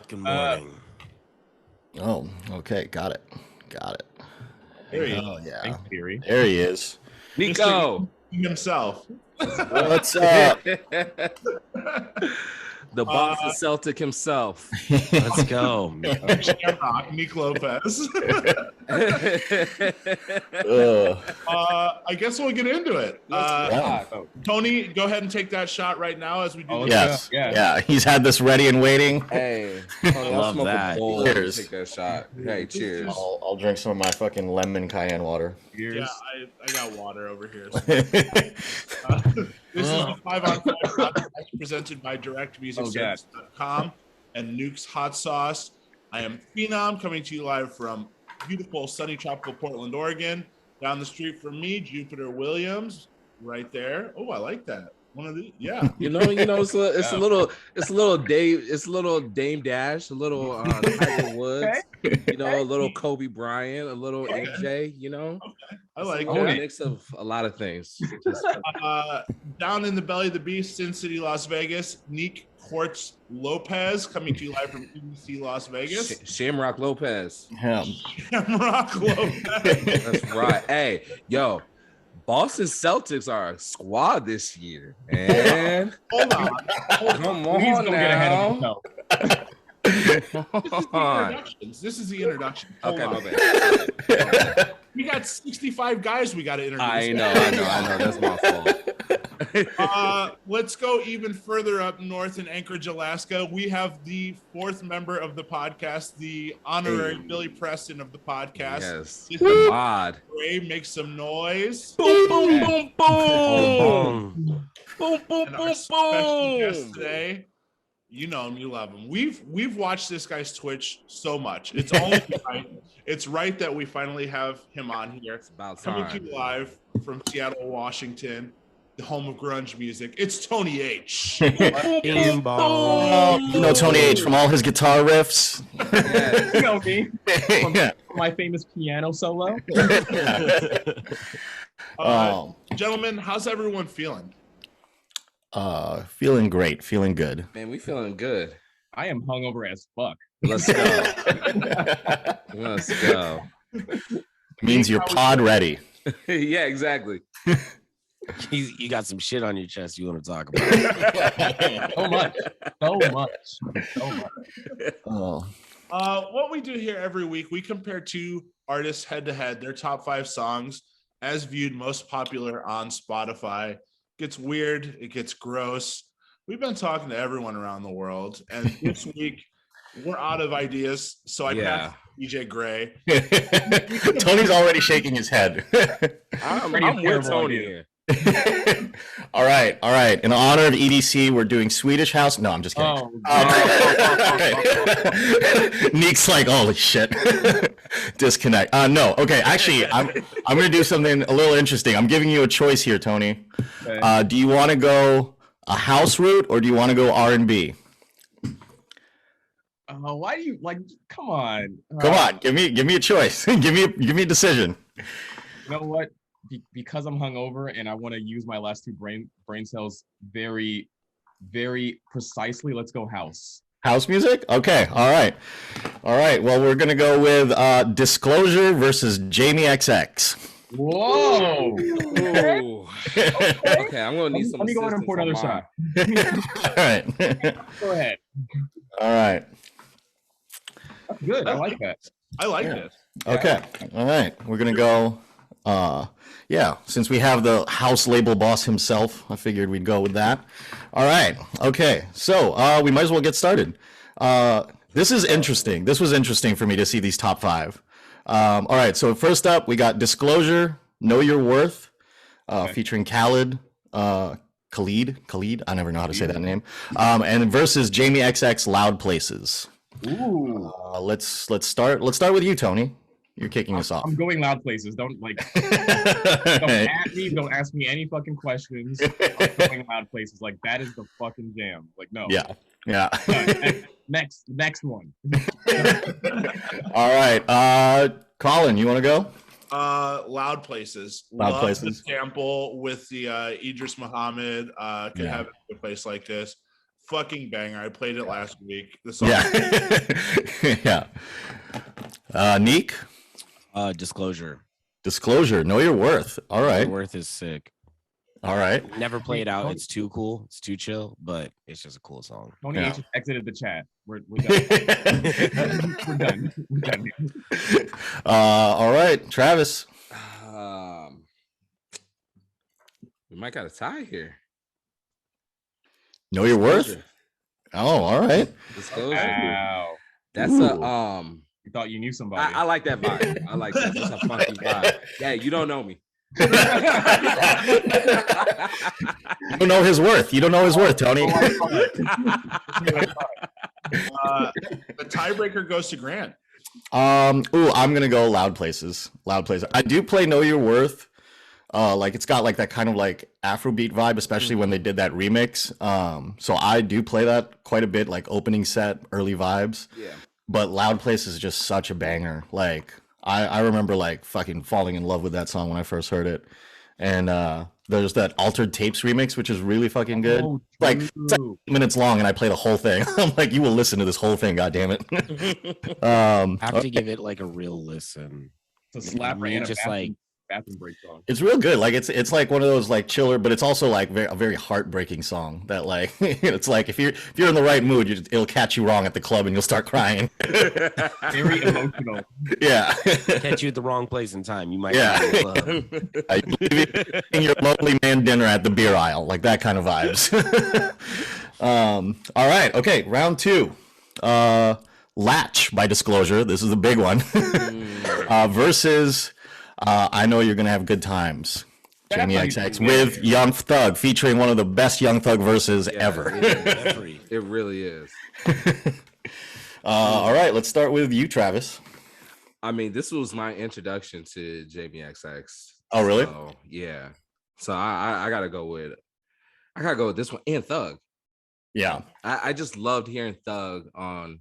Good morning. Oh, okay. Got it. There he Oh, is. yeah. Thanks, Theory. There he is. Nico himself. What's up? the Boston Celtic himself. Let's go. Shamrock, Nick Lopez. I guess we'll get into it. Tony, go ahead and take that shot right now as we do this. Yes. Yeah. He's had this ready and waiting. Hey, Tony, I'll Love smoke that. a bowl. Cheers. Take that shot. Hey, cheers. I'll drink some of my fucking lemon cayenne water. Yeah, I got water over here. So. This is the 5 on 5 podcast presented by DirectMusicService.com and Nuke's Hot Sauce. I am Phenom coming to you live from beautiful sunny tropical Portland, Oregon. Down the street from me, Jupiter Williams, right there. Oh, I like that. One of these, yeah. You know, it's a little Dame Dash, a little Tiger Woods, you know, a little Kobe Bryant, a little MJ, you know. Okay. I like a that. mix of a lot of things. Down in the belly of the beast, Sin City, Las Vegas, Nick Quartz Lopez coming to you live from EDC Las Vegas. Shamrock Lopez. Shamrock Lopez. That's right. Hey, yo. Boston Celtics are a squad this year, and hold on. Come on, he's gonna get ahead of himself. This is the introduction. Okay, my bad. We got 65 guys we got to introduce. I know. That's my fault. Let's go even further up north in Anchorage, Alaska. We have the 4th member of the podcast, the honorary Billy Preston of the podcast. Yes, the mod. Ray, make some noise. Boom, boom, boom, boom. Boom, boom, boom, boom. Guest today, you know him, you love him. We've watched this guy's Twitch so much. It's only right. It's right that we finally have him on here. It's about time. Coming to you live from Seattle, Washington, the home of grunge music. It's Tony H. You know Tony H from all his guitar riffs. You know me from my famous piano solo. Gentlemen, how's everyone feeling? Feeling great, feeling good. Man, we feeling good. I am hungover as fuck. Let's go. Means you're pod ready. Yeah, exactly. You got some shit on your chest you want to talk about. So much. What we do here every week, we compare 2 artists head to head, their top 5 songs as viewed most popular on Spotify. It gets weird, it gets gross. We've been talking to everyone around the world, and this week we're out of ideas, so I passed DJ Gray. Tony's already shaking his head. I'm with Tony here. All right. In honor of EDC, we're doing Swedish House. No, I'm just kidding. Nick's like, holy shit. Disconnect. No, okay. Actually, I'm gonna do something a little interesting. I'm giving you a choice here, Tony. Okay. Do you want to go a house route or do you want to go R&B? Why do you like? Come on. Come on. Give me a choice. give me a decision. You know what? Because I'm hungover and I want to use my last 2 brain cells very, very precisely. Let's go house. House music? Okay. All right. Well, we're gonna go with Disclosure versus Jamie XX. Whoa. Okay, I'm gonna need some. Let me go ahead and pour another shot. All right. Go ahead. All right. That's good. I like that. I like this. Okay. All right. We're gonna go. Since we have the house label boss himself, I figured we'd go with that. All right. Okay. So we might as well get started. This is interesting. This was interesting for me to see these top 5. All right. So first up, we got Disclosure, Know Your Worth, featuring Khaled, Khalid. I never know how to say that name. And versus Jamie XX, Loud Places. Ooh. Let's start. Let's start with you, Tony. You're kicking us off. I'm going Loud Places. Don't at me. Don't ask me any fucking questions. I'm going Loud Places. Like, that is the fucking jam. Like, no. Yeah. Next one. All right. Colin, you want to go? Loud Places. Loud Places. The sample with the Idris Muhammad. Could have a place like this. fucking banger. I played it last week. The song. Yeah. Yeah. Neek? Disclosure. Disclosure. Know your worth. All right. Your worth is sick. All right. Never play it out. It's too cool. It's too chill, but it's just a cool song. Tony H exited the chat. We're done. We're done. We're done. All right, Travis. We might got a tie here. Know your worth. Oh, all right. Disclosure. Wow. That's You thought you knew somebody. I like that vibe. I like that. That's a funky vibe. Yeah, you don't know me. You don't know his worth. You don't know his worth, Tony. The tiebreaker goes to Grant. I'm gonna go Loud Places. Loud Places. I do play Know Your Worth. Like it's got like that kind of like Afrobeat vibe, especially when they did that remix. So I do play that quite a bit, like opening set, early vibes. Yeah. But Loud Places is just such a banger. Like I remember like fucking falling in love with that song when I first heard it. And there's that Altered Tapes remix, which is really fucking good. Like it's like 8 minutes long, and I play the whole thing. I'm like, you will listen to this whole thing, goddammit. I have to give it like a real listen. It's a slapper and just like bathroom break song. It's real good. Like it's like one of those like chiller, but it's also like a very heartbreaking song that like it's like if you're in the right mood, it'll catch you wrong at the club and you'll start crying. Very emotional. Yeah. Catch you at the wrong place in time. You might. Yeah. I believe in your lonely man dinner at the beer aisle, like that kind of vibes. All right. Okay. Round 2. Latch by Disclosure. This is a big one. Versus I Know You're Gonna Have Good Times. Jamie XX with Young Thug, featuring one of the best Young Thug verses ever. It really is. All right, let's start with you, Travis. I mean, this was my introduction to Jamie XX. Oh, really? So, yeah. So I gotta go with this one and Thug. Yeah. I just loved hearing Thug on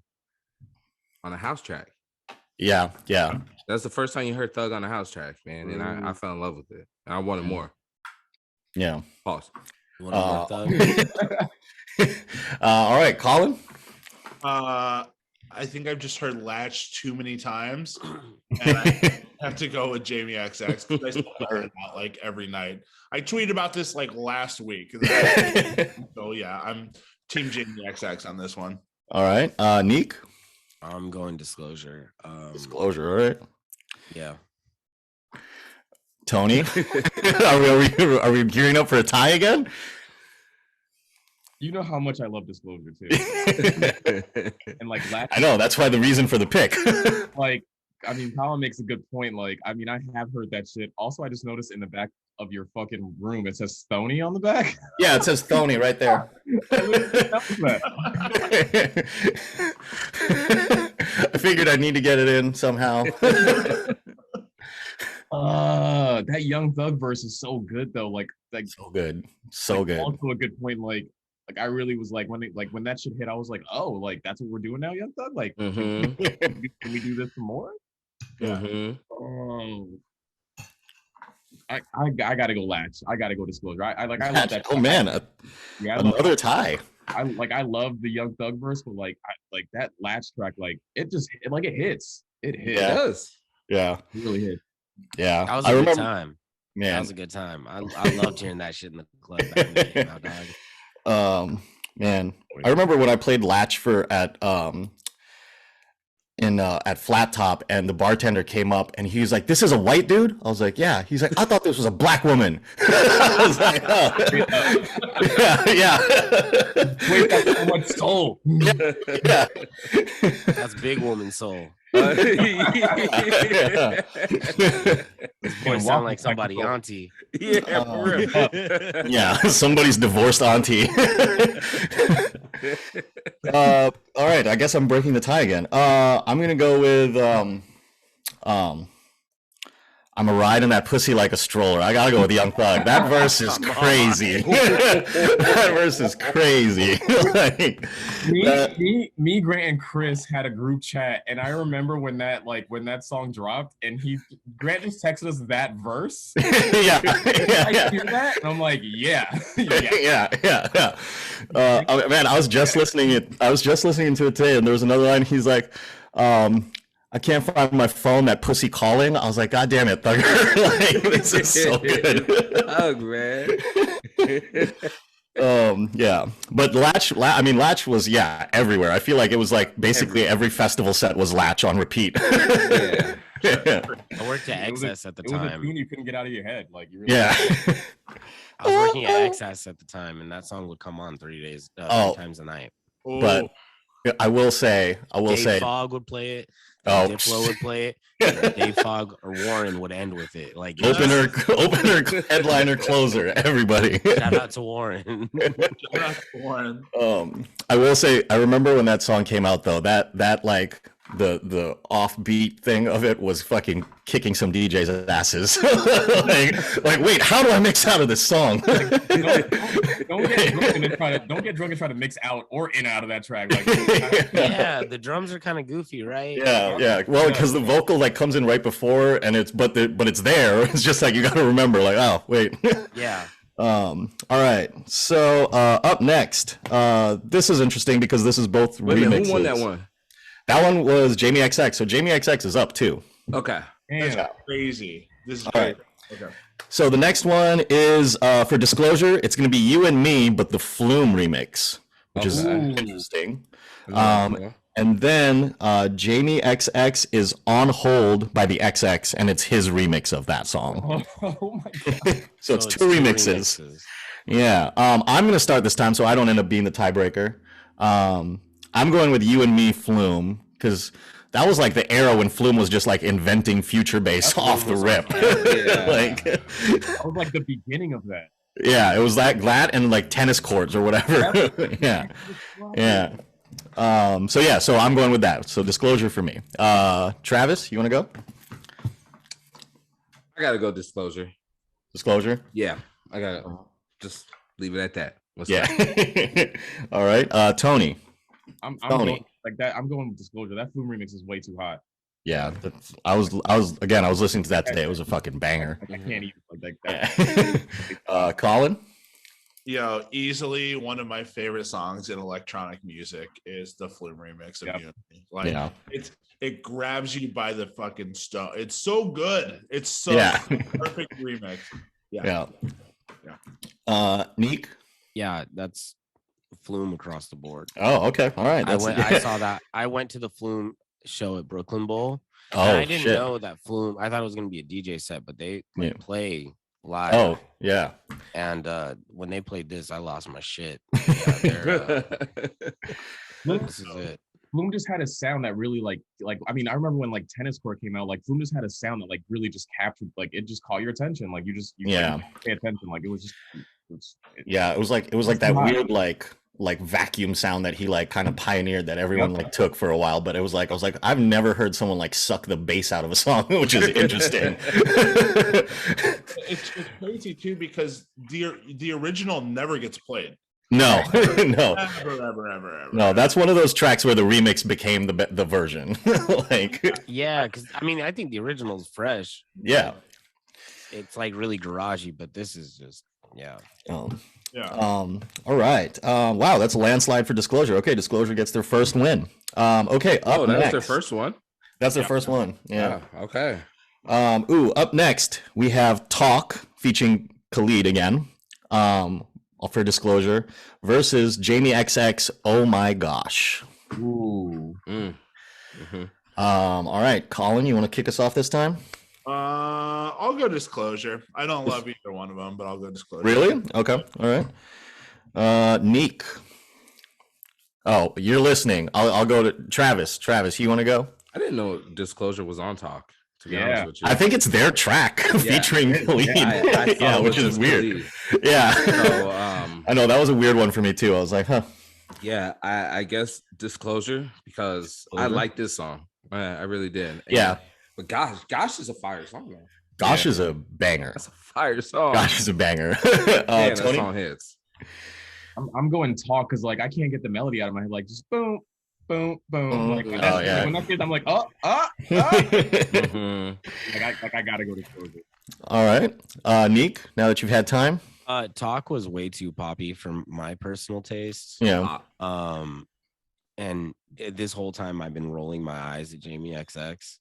a house track. Yeah. That's the first time you heard Thug on a house track, man, and I fell in love with it. And I wanted more. Yeah. Pause. You want Thug? All right, Colin. I think I've just heard Latch too many times, and I have to go with Jamie XX because I still hear it out like every night. I tweeted about this like last week. So yeah, I'm Team Jamie XX on this one. All right, Neek. I'm going Disclosure. Disclosure. All right. Yeah. Tony, are we gearing up for a tie again? You know how much I love Disclosure too. And like I know, that's why the reason for the pick. Like, I mean, Colin makes a good point. Like, I mean, I have heard that shit. Also, I just noticed in the back of your fucking room, it says Stoney on the back. Yeah, it says Stoney right there. I figured I'd need to get it in somehow. That Young Thug verse is so good though. Like so good. So good. Also a good point. Like I really was like when that shit hit, I was like, oh, like that's what we're doing now, Young Thug. Like, can we do this some more? Yeah. I gotta go Latch. I gotta go Disclosure. I love that. Oh man, another tie. I love the Young Thug verse, but like that Latch track, like it hits. It hits. Yeah. It does. Yeah. It really hit. Yeah. That was a good time. Man. That was a good time. I loved hearing that shit in the club back when it came out, dog. Man, I remember when I played Latch at Flat Top, and the bartender came up and he was like, "This is a white dude?" I was like, "Yeah." He's like, "I thought this was a black woman." I was like, "Oh." Yeah. Wait, that's so much soul. Yeah. That's big woman soul. Yeah. This boy sound like somebody auntie. Yeah, for real. Yeah, somebody's divorced auntie. All right, I guess I'm breaking the tie again. I'm gonna go with I'm a riding that pussy like a stroller. I gotta go with Young Thug. That verse is crazy. That verse is crazy. Like, me, Grant, and Chris had a group chat, and I remember when that song dropped, and Grant just texted us that verse. yeah, I hear that, and I'm like, yeah. Man, I was just listening to it today, and there was another line. He's like, I can't find my phone, that pussy calling. I was like, God damn it, Thugger. Like, this is so good. Thug, man. Yeah. But Latch was, everywhere. I feel like it was like basically every festival set was Latch on repeat. Yeah. I worked at XS at the time. It was a tune you couldn't get out of your head. Like, you really I was working at XS at the time, and that song would come on 3 times a night. But I will say, Dave Fogg would play it. Diplo would play it. And Dave Fogg or Warren would end with it. Like opener, headliner, closer. Everybody. Shout out to Warren. I will say, I remember when that song came out though. That like the offbeat thing of it was fucking kicking some DJs' asses. like, wait, how do I mix out of this song? Don't get drunk and try to mix out or in out of that track. Like, the drums are kind of goofy, right? Yeah. Well, because the vocal like comes in right before, and it's there. It's just like you got to remember, like, oh wait. Yeah. All right. So up next, this is interesting because this is both remixes. Who won that one? That one was Jamie XX. So Jamie XX is up too. Okay. That's crazy. This is great. Okay. So the next one is for disclosure. It's going to be You and Me, but the Flume remix, which is interesting. And then Jamie XX is On Hold by the XX, and it's his remix of that song. Oh my God. So it's two remixes. Yeah. I'm going to start this time so I don't end up being the tiebreaker. I'm going with You and Me Flume because that was like the era when Flume was just like inventing future bass off the rip. Like that was like the beginning of that. Yeah, it was that and like tennis courts or whatever. Yeah. So I'm going with that. So disclosure for me. Travis, you want to go? I gotta go disclosure. Disclosure? Yeah, I gotta just leave it at that. All right. Tony. I'm going, like that. I'm going with disclosure. That Flume remix is way too hot. Yeah, I was listening to that today. It was a fucking banger. I can't even like that. Colin? Easily one of my favorite songs in electronic music is the Flume remix of You and Me. Like it grabs you by the fucking stone. It's so good. It's so perfect remix. Yeah. Neek? Yeah, that's Flume across the board. Oh, okay. All right. I saw that. I went to the Flume show at Brooklyn Bowl. Oh, I didn't know that Flume. I thought it was going to be a DJ set, but they play live. Oh, yeah. And when they played this, I lost my shit. This is it. Flume just had a sound that really like I mean, I remember when like Tennis Court came out, like Flume just had a sound that like really just captured, like it just caught your attention. Like you pay attention. Like it was like that weird like vacuum sound that he like kind of pioneered that everyone like took for a while. But I was like, I've never heard someone like suck the bass out of a song, which is interesting. It's crazy too because the original never gets played. No, ever. No, that's one of those tracks where the remix became the version. Because I mean, I think the original is fresh. Yeah, it's like really garagey, but this is just all right. Wow, that's a landslide for Disclosure. Okay, Disclosure gets their first win. Okay, up next. That's their first one. That's their first one. Yeah. Okay. Up next we have Talk featuring Khalid again. For Disclosure versus Jamie XX. Oh my gosh. Ooh. All right, Colin, you want to kick us off this time? I'll go Disclosure. I don't love either one of them, but I'll go Disclosure. Really? Okay. All right. Neek. Oh, you're listening. I'll go to Travis. Travis, you want to go? I didn't know Disclosure was on Talk. To be honest with you. I think it's their track featuring Khalid. Which is weird. Khalid. Yeah. So, I know that was a weird one for me too. I was like, huh. Yeah, I guess Disclosure because I like this song. I really did. Yeah. But gosh is a fire song, man. Gosh is a banger. That's a fire song. Gosh is a banger. Yeah, that Tony? song hits. I'm going talk because like I can't get the melody out of my head. Like just boom, boom, boom. Like when when that gets, I'm like, Mhm. like I gotta go disclosure. All right, Neek. Now that you've had time, Talk was way too poppy for my personal tastes. yeah. And this whole time I've been rolling my eyes at Jamie XX.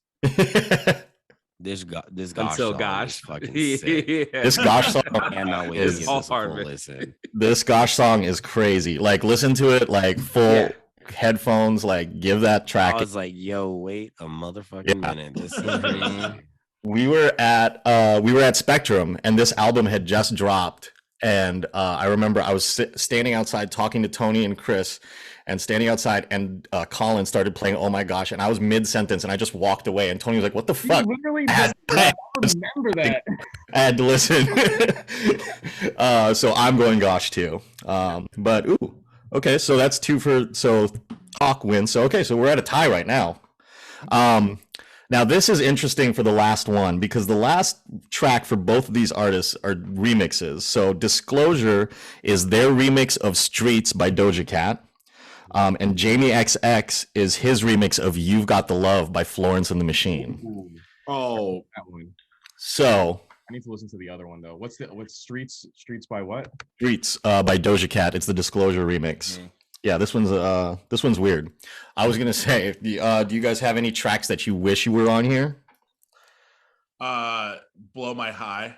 This gosh Until song gosh. is fucking sick. Yeah. This Gosh song And not wait to is give this a hard, full man. listen. This Gosh song is crazy. Like, listen to it like full headphones. Like, give that track. I was like, yo, wait a motherfucking minute. This is crazy. We were at Spectrum, and this album had just dropped. And I remember I was standing outside talking to Tony and Chris, and standing outside, and Colin started playing "Oh My Gosh," and I was mid sentence, and I just walked away. And Tony was like, "What the fuck?" Literally, I remember that. I had to listen. So I'm going Gosh too. But ooh, okay. So that's two for Talk wins. So okay, so we're at a tie right now. Now this is interesting for the last one because the last track for both of these artists are remixes. So Disclosure is their remix of Streets by Doja Cat. And Jamie XX is his remix of You've Got the Love by Florence and the Machine. Ooh, Oh, that one. So I need to listen to the other one though. What's Streets by what? Streets by Doja Cat. It's the Disclosure remix. Mm. Yeah, this one's weird. I was gonna say, do you guys have any tracks that you wish you were on here? Blow My High.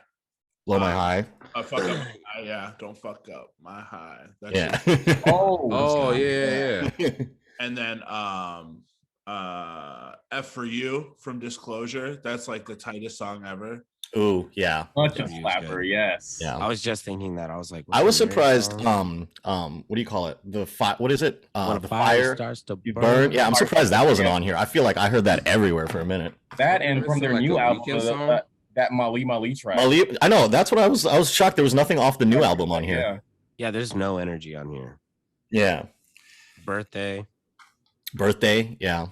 Blow My High. Fuck up my high. Yeah, don't fuck up my high. That's Yeah. Oh yeah. And then F for You from Disclosure. That's like the tightest song ever. Ooh, yeah. Such a Yeah. slapper, yes. Yeah. I was just thinking that. I was like, I was what's the surprised. lyric song? What do you call it? The fire. What is it? When The fire fire starts to you burn. burn. Yeah, I'm Fire surprised that wasn't yeah. on here. I feel like I heard that everywhere for a minute. That and from their Like new a album, Weeknd song? that Mali track. Mali, I know. That's what I was shocked. There was nothing off the new album on here. Yeah. Yeah, there's no energy on here. Yeah. Birthday. Birthday. Yeah.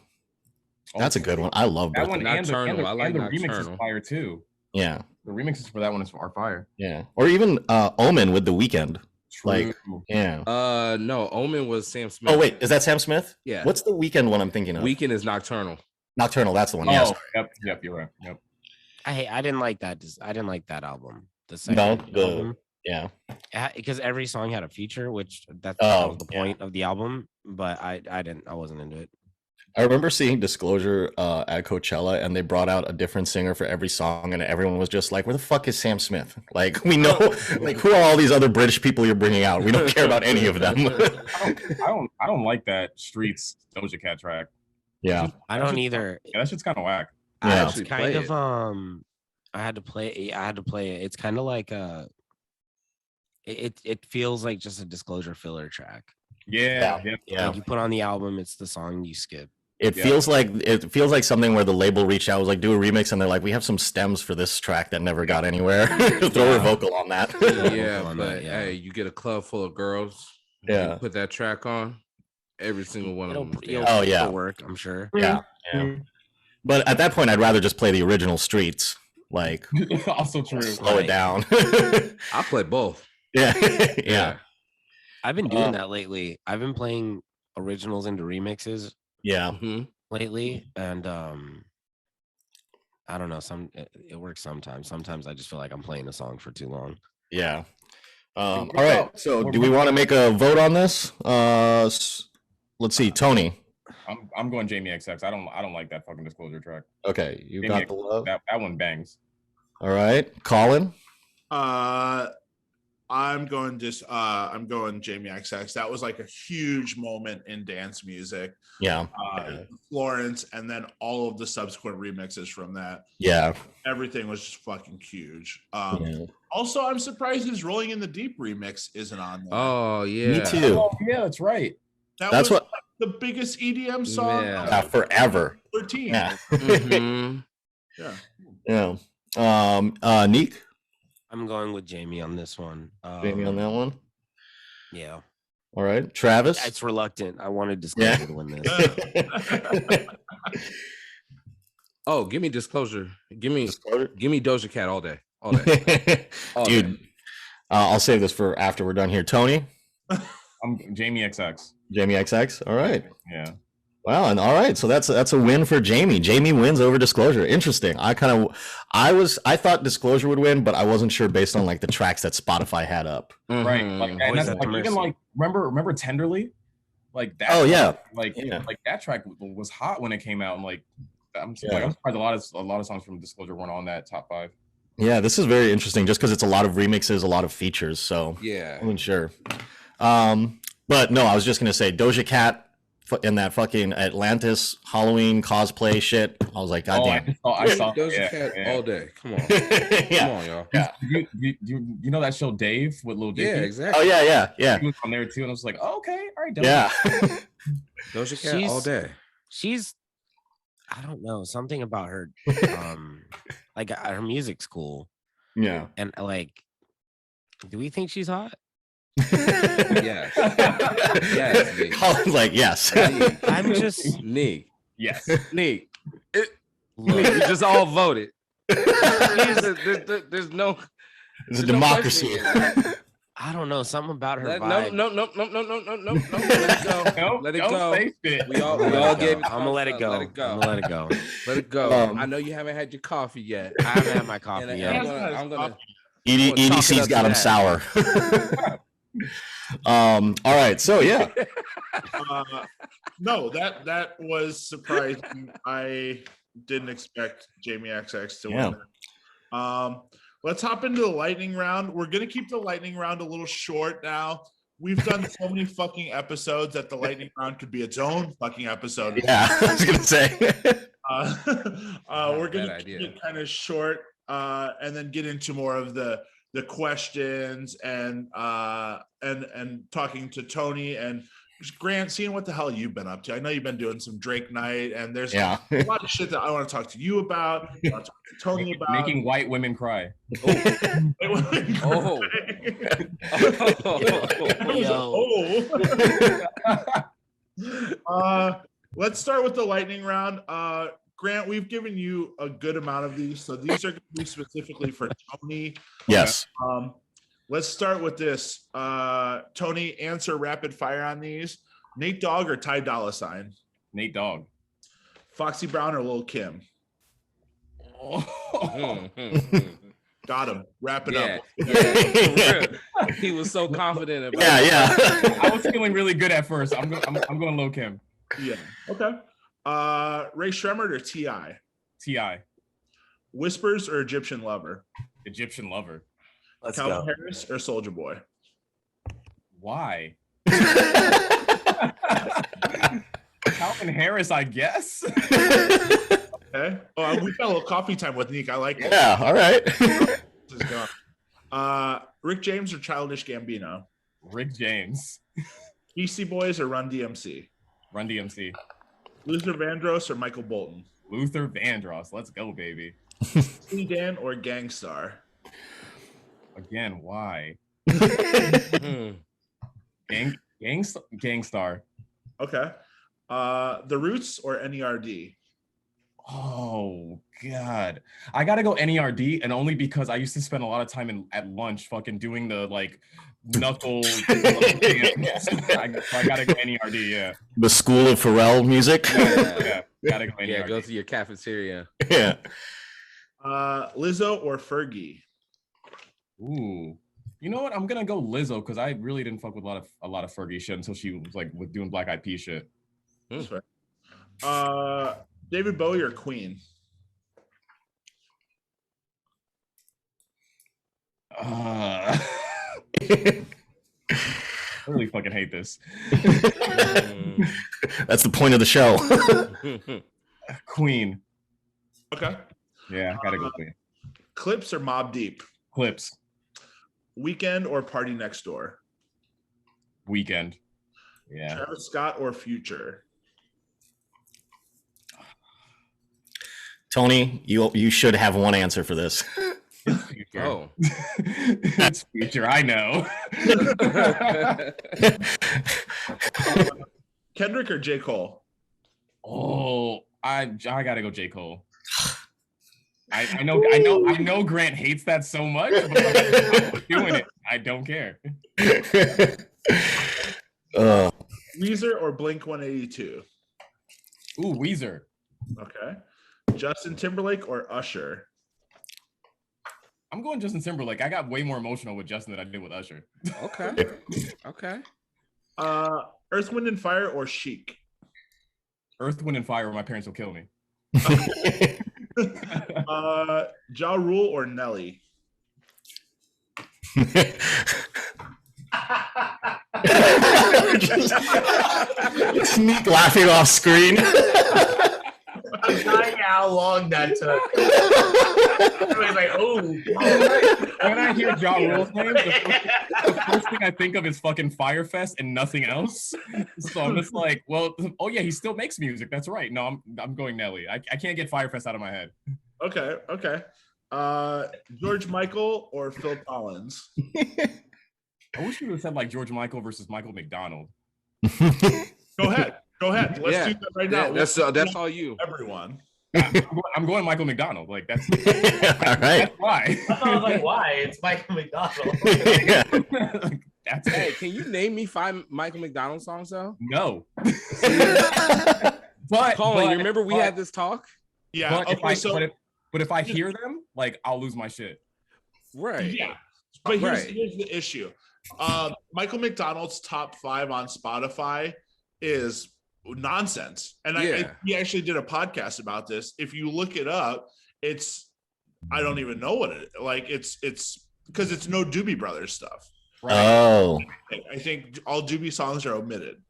That's a good one. I love That Birthday. one and Nocturnal. I like the remix is Nocturnal. fire too. Yeah. The remixes for that one are fire. Yeah. Or even Omen with The Weeknd. Like, True. yeah. No, Omen was Sam Smith. Oh wait, is that Sam Smith? Yeah. What's the Weeknd one I'm thinking of? Weekend is Nocturnal. Nocturnal. That's the one. Oh, Yes. yep, you're right. Yep. I didn't like that. I didn't like that album. The second album. Yeah. Because every song had a feature, which that Oh, was the point of the album. But I wasn't into it. I remember seeing Disclosure at Coachella, and they brought out a different singer for every song, and everyone was just like, "Where the fuck is Sam Smith? Like, we know, like, who are all these other British people you're bringing out? We don't care about any of them." I don't like that Streets Doja Cat track. Yeah. I don't either. Yeah, that shit's kind of whack. I Yeah. actually It's kind play of it. I had to play it. It's kind of like it feels like just a Disclosure filler track. Yeah. Yeah. Like you put on the album, it's the song you skip. It feels like something where the label reached out, was like, do a remix, and they're like, we have some stems for this track that never got anywhere. Throw a vocal on that. Yeah, on but that, yeah. hey, you get a club full of girls. Yeah. You put that track on. Every single one of them. Oh, yeah. it'll work. I'm sure. Yeah. But at that point, I'd rather just play the original Streets. Like, Also true. slow it down. I'll play both. Yeah. Yeah. I've been doing that lately. I've been playing originals into remixes Yeah. Mhm. lately, and I don't know. It works sometimes. Sometimes I just feel like I'm playing a song for too long. Yeah. All right. So, do we want to make a vote on this? Let's see, Tony. I'm going Jamie XX. I don't like that fucking Disclosure track. Okay, you Jamie got the XX, love. That one bangs. All right, Colin. I'm going Jamie XX. That was like a huge moment in dance music. Yeah. Florence, and then all of the subsequent remixes from that. Yeah. Everything was just fucking huge. Yeah. Also, I'm surprised his Rolling in the Deep remix isn't on there. Oh yeah. Me too. Oh yeah, that's right. That's what- like the biggest EDM song Yeah. of Forever. 13. Yeah. Mhm. Yeah. Yeah. Neek. I'm going with Jamie on this one. Jamie on that one. Yeah. All right, Travis. It's reluctant. I wanted Disclosure to win this. Oh, give me Disclosure. Give me Doja Cat all day. All day. Dude, I'll save this for after we're done here. Tony? I'm Jamie XX. Jamie XX? All right. Yeah. Wow, and all right, so that's a win for Jamie. Jamie wins over Disclosure. Interesting. I thought Disclosure would win, but I wasn't sure based on like the tracks that Spotify had up. Right. Like, and that's like, even like remember Tenderly? Like that. Oh yeah. Like that track was hot when it came out, and like I'm surprised a lot of songs from Disclosure weren't on that top 5. Yeah, this is very interesting just because it's a lot of remixes, a lot of features. So yeah, I wasn't sure. But no, I was just gonna say Doja Cat in that fucking Atlantis Halloween cosplay shit. I was like, God damn. I saw Doja Cat all day. Come on. Come on, y'all. Yeah. You know that show Dave with Lil Dicky? Yeah, exactly. Oh yeah. He was on there too, and I was like, oh, okay, all right, Doja. Yeah. Doja Cat all day. She's, I don't know, something about her, like her music's cool. Yeah. And like, do we think she's hot? Yes. Yes. Colin's like, yes. I'm just Nick. Yes. Nick. We just all voted. There's no. It's a democracy. I don't know, something about her vibe. No. Let it go. We all gave it. I'm gonna let it go. I'm gonna let it go. Let it go. I know you haven't had your coffee yet. I haven't had my coffee yet. I'm gonna. EDC's got him sour. All right, so yeah. No, that was surprising. I didn't expect Jamie XX to win. Let's hop into the lightning round. We're gonna keep the lightning round a little short now. We've done so many fucking episodes that the lightning round could be its own fucking episode. Yeah, I was gonna say. We're gonna keep it kind of short, and then get into more of the questions and talking to Tony and Grant, seeing what the hell you've been up to. I know you've been doing some Drake night, and there's a lot of shit that I want to talk to you about. I want to talk to Tony about making white women cry. Let's start with the lightning round. Grant, we've given you a good amount of these, so these are going to be specifically for Tony. Yes. Let's start with this. Tony, answer rapid fire on these. Nate Dogg or Ty Dolla $ign? Nate Dogg. Foxy Brown or Lil Kim? Got him. Wrap it up. Yeah. He was so confident about it. Yeah. I was feeling really good at first. I'm going Lil Kim. Yeah. Okay. Ray Shremmerd or T.I.? T.I. Whispers or Egyptian Lover? Egyptian Lover. Let's Calvin go. Harris or Soulja Boy? Why? Calvin Harris, I guess. Okay. Oh, we got a little coffee time with Nick. I like it. Yeah. All right. Rick James or Childish Gambino? Rick James. Beastie Boys or Run DMC? Run DMC. Luther Vandross or Michael Bolton? Luther Vandross. Let's go, baby. Steely Dan or Gangstar? Again, why? Gangstar. Okay. The Roots or NERD? Oh God, I gotta go NERD, and only because I used to spend a lot of time at lunch fucking doing the like knuckle. I gotta go NERD. Yeah. The School of Pharrell music. Yeah. Gotta go NERD. Yeah, go to your cafeteria. Yeah. Lizzo or Fergie? Ooh. You know what? I'm gonna go Lizzo because I really didn't fuck with a lot of Fergie shit until she was like with doing Black Eyed Peas shit. That's fair. David Bowie or Queen? I really fucking hate this. That's the point of the show. Queen. Okay. Yeah, gotta go Queen. Clips or Mobb Deep? Clips. Weekend or Party Next Door? Weekend. Yeah. Travis Scott or Future? Tony, you should have one answer for this. Future. Oh. It's Future, I know. Kendrick or J. Cole? Oh, I gotta go J. Cole. I know Grant hates that so much, but I'm doing it. I don't care. Weezer or Blink 182? Ooh, Weezer. Okay. Justin Timberlake or Usher? I'm going Justin Timberlake. I got way more emotional with Justin than I did with Usher. Okay. Okay. Earth, Wind, and Fire or Chic? Earth, Wind, and Fire, or my parents will kill me. Ja Rule or Nelly? Sneak laughing off screen. I'm dying how long that took. Everybody's like, oh. When I hear Ja Rule's name, the first thing I think of is fucking Firefest and nothing else. So I'm just like, well, oh yeah, he still makes music. That's right. No, I'm going Nelly. I can't get Firefest out of my head. Okay. George Michael or Phil Collins? I wish you would have said like George Michael versus Michael McDonald. Go ahead. Let's do that right now. That's all you. Everyone. I'm going Michael McDonald. Like that's All right. that's why. I was like, why? It's Michael McDonald. That's Hey, it. can you name me 5 Michael McDonald songs though? No. But Colin, you remember we had this talk? Yeah. But if I hear them, like I'll lose my shit. Right. Yeah. But here's Right. the issue. Michael McDonald's top 5 on Spotify is nonsense. And he actually did a podcast about this. If you look it up, I don't even know what it's because it's no Doobie Brothers stuff. Right. Oh. I think all Doobie songs are omitted.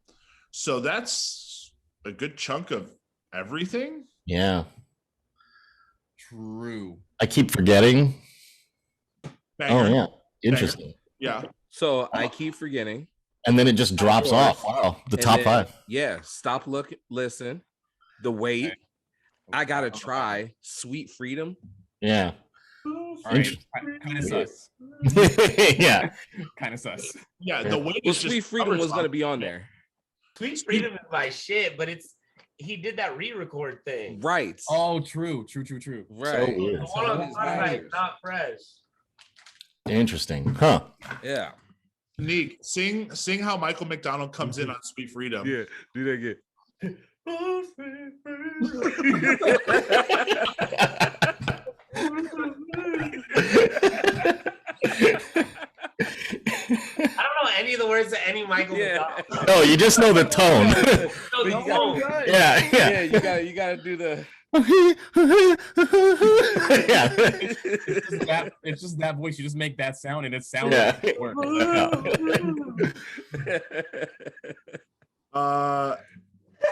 So that's a good chunk of everything. Yeah. True. I keep forgetting. Banger. Oh yeah. Interesting. Yeah. So I keep forgetting. And then it just drops off. Wow. The And top then, 5. Yeah. Stop, look, listen. The Wait. Okay. I gotta try. Sweet Freedom. Yeah. All right. Kind of sus. Yeah. Kind of sus. Yeah. The way Well, Sweet Freedom was gonna be on there. Sweet Freedom is my shit, but he did that re-record thing. Right. Oh, true. Right. So weird. The one on Spotify is not fresh. Interesting. Huh. Yeah. Neek, sing how Michael McDonald comes in on Sweet Freedom. Yeah. Do that again. I don't know any of the words to any Michael McDonald. Oh, you just know the tone. No, the tone. Yeah. You gotta do the Yeah. It's just that voice. You just make that sound, and it sounds Yeah. like it works.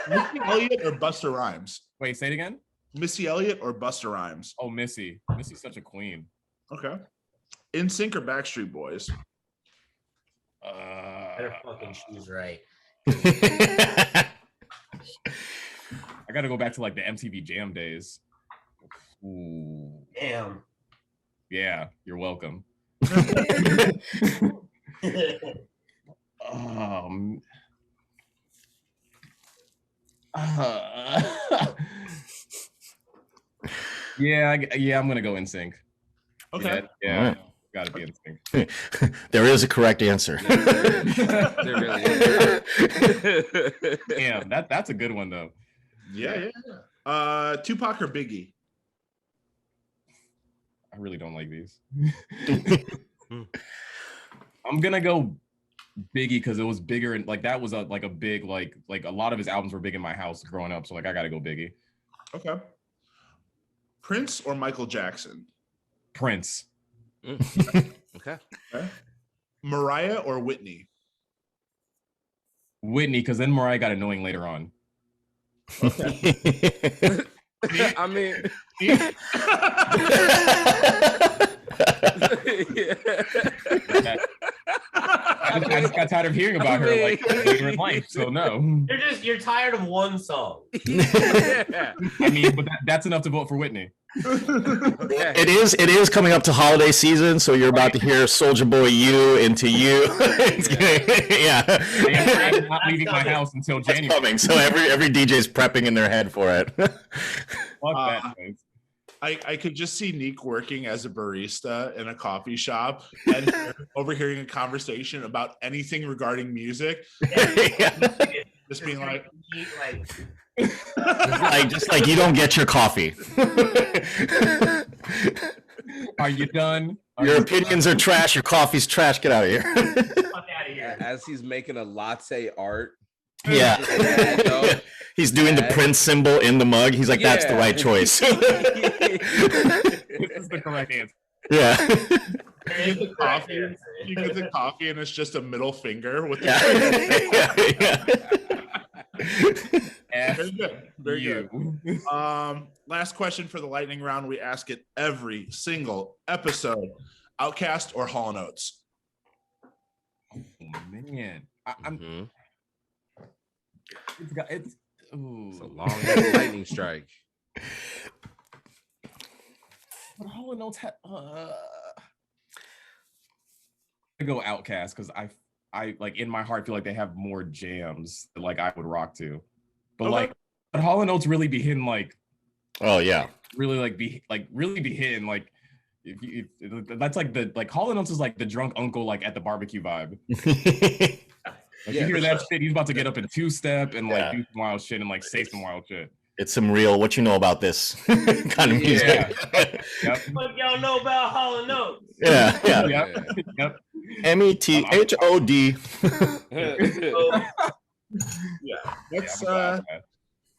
Missy Elliott or Busta Rhymes? Wait, say it again. Missy Elliott or Busta Rhymes? Oh, Missy. Missy's such a queen. Okay. NSYNC or Backstreet Boys? Better fucking choose right. I got to go back to like the MTV Jam days. Ooh. Damn. Yeah, you're welcome. Yeah, I'm gonna go in sync. Okay. Yeah, All right. gotta be in sync. There is a correct answer. There really is. Damn, that's a good one though. Yeah. Tupac or Biggie? I really don't like these. I'm gonna go Biggie because it was bigger and like that was a big like a lot of his albums were big in my house growing up. So like I gotta go Biggie. Okay. Prince or Michael Jackson? Prince. Okay. Mariah or Whitney? Whitney, because then Mariah got annoying later on. I mean, I just got tired of hearing about her like later in life. So no. You're tired of one song. yeah. I mean, but that's enough to vote for Whitney. It is coming up to holiday season, so you're about to hear Soldier Boy "You" into "You." Yeah, I'm not leaving my house until it's January. coming. So every DJ's prepping in their head for it. Fuck that, guys. I could just see Neek working as a barista in a coffee shop and overhearing a conversation about anything regarding music. Just being like, just like you don't get your coffee. Are you done? Your opinions are trash. Your coffee's trash. Get out of here. Fuck out of here. As he's making a latte art. Yeah. He's doing the Prince symbol in the mug. He's like, that's the right choice. This is the correct answer. Yeah. you get the coffee and it's just a middle finger with the Very good. Very good. Last question for the lightning round. We ask it every single episode. Outcast or Hall & Oates? Oh, man. I'm it's a long lightning strike. But Hall & Oates I go Outcast because I like in my heart feel like they have more jams that like I would rock to. But but Hall & Oates really be hitting like really be hitting like if that's like the like Hall & Oates is like the drunk uncle like at the barbecue vibe. Like you hear that shit, he's about to get up in two-step and like do some wild shit and like say some wild shit. It's some real what you know about this kind of music. What y'all know about Hall & Oates? Yeah. METHOD.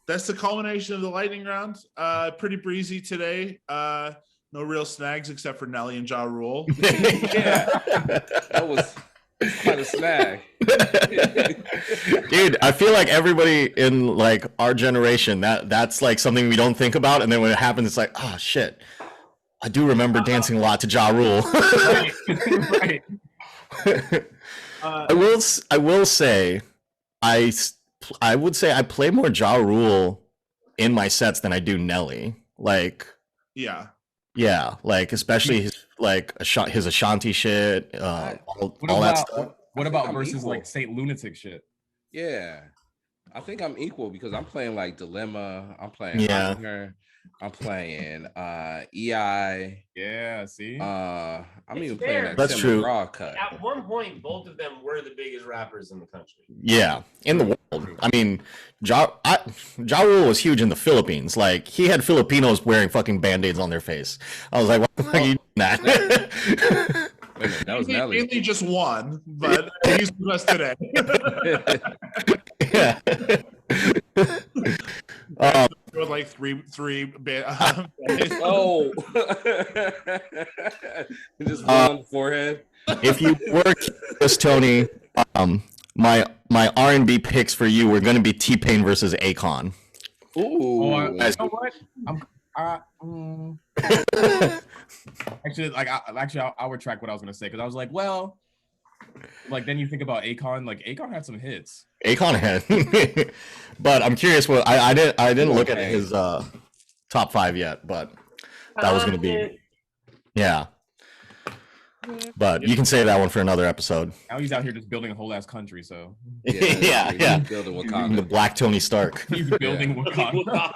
That's the culmination of the lightning round. Pretty breezy today. No real snags except for Nelly and Ja Rule. That was quite a snag. Dude, I feel like everybody in like our generation, that's like something we don't think about, and then when it happens, it's like, oh shit. I do remember dancing a lot to Ja Rule. Right. I will say I would say I play more Ja Rule in my sets than I do Nelly. Like yeah, like especially his like his Ashanti shit, all that stuff. What about versus like Saint Lunatic shit? Yeah, I think I'm equal because I'm playing like Dilemma. I'm playing I'm playing EI. Yeah, see. I'm even fair. playing that That's true. Raw cut. At one point, both of them were the biggest rappers in the country. Yeah, in the world. I mean, Ja Rule was huge in the Philippines. Like he had Filipinos wearing fucking Band-Aids on their face. I was like, what the fuck are you doing that? Wait a minute, that was Nelly. Mainly just one, but he's with us today. Yeah. With like three Oh, just one on the forehead. If you were curious, Tony, my R&B picks for you were going to be T-Pain versus Akon. Ooh, you know what? I'll retract what I was gonna say because I was like, well, like then you think about Akon. Like Akon had some hits. Akon had, but I'm curious. What I didn't look at his top 5 yet, but that was gonna be But you can save that one for another episode. Now he's out here just building a whole ass country. So yeah. Building Wakanda. The Black Tony Stark. He's building Wakanda.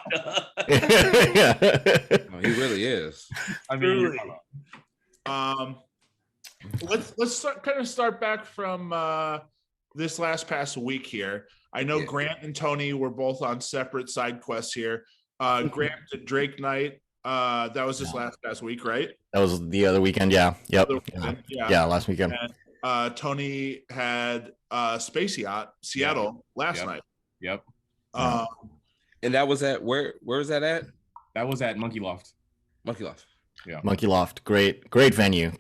No, he really is. I mean, let's start back from this past week here. I know Grant and Tony were both on separate side quests here. Grant did Drake Night. That was this past week, right? That was the other weekend. Yeah. Yep. Yeah, last weekend. And, Tony had Space Yacht Seattle last night. Yep. And that was at where was that at? That was at Monkey Loft. Monkey Loft. Yeah. Monkey Loft. Great venue.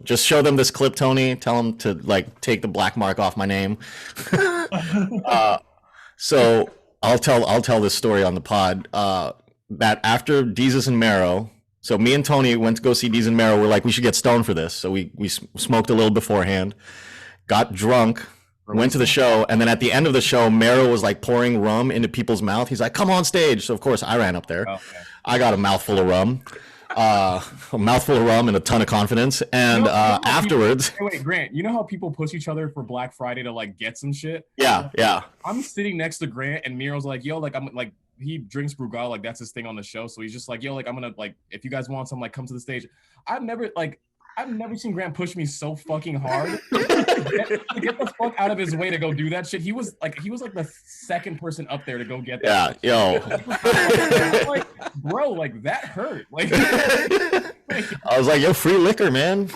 Just show them this clip, Tony. Tell them to like take the black mark off my name. So I'll tell this story on the pod. That after Deezus and Mero, so me and Tony went to go see Deezus and Mero. We're like, we should get stoned for this. So we smoked a little beforehand, got drunk, went to the show, and then at the end of the show, Mero was like pouring rum into people's mouth. He's like, come on stage. So of course I ran up there. Okay. I got a mouthful of rum. And a ton of confidence. And afterwards, wait, Grant, you know how people push each other for Black Friday to like get some shit? Yeah. I'm sitting next to Grant, and Miro's like, "Yo, like I'm like he drinks Brugal, like that's his thing on the show. So he's just like, yo, like I'm gonna like if you guys want some, like come to the stage. I've never seen Grant push me so fucking hard to get the fuck out of his way to go do that shit. He was like the second person up there to go get that. Yeah, yo. Like, bro, like that hurt. Like I was like, yo, free liquor, man.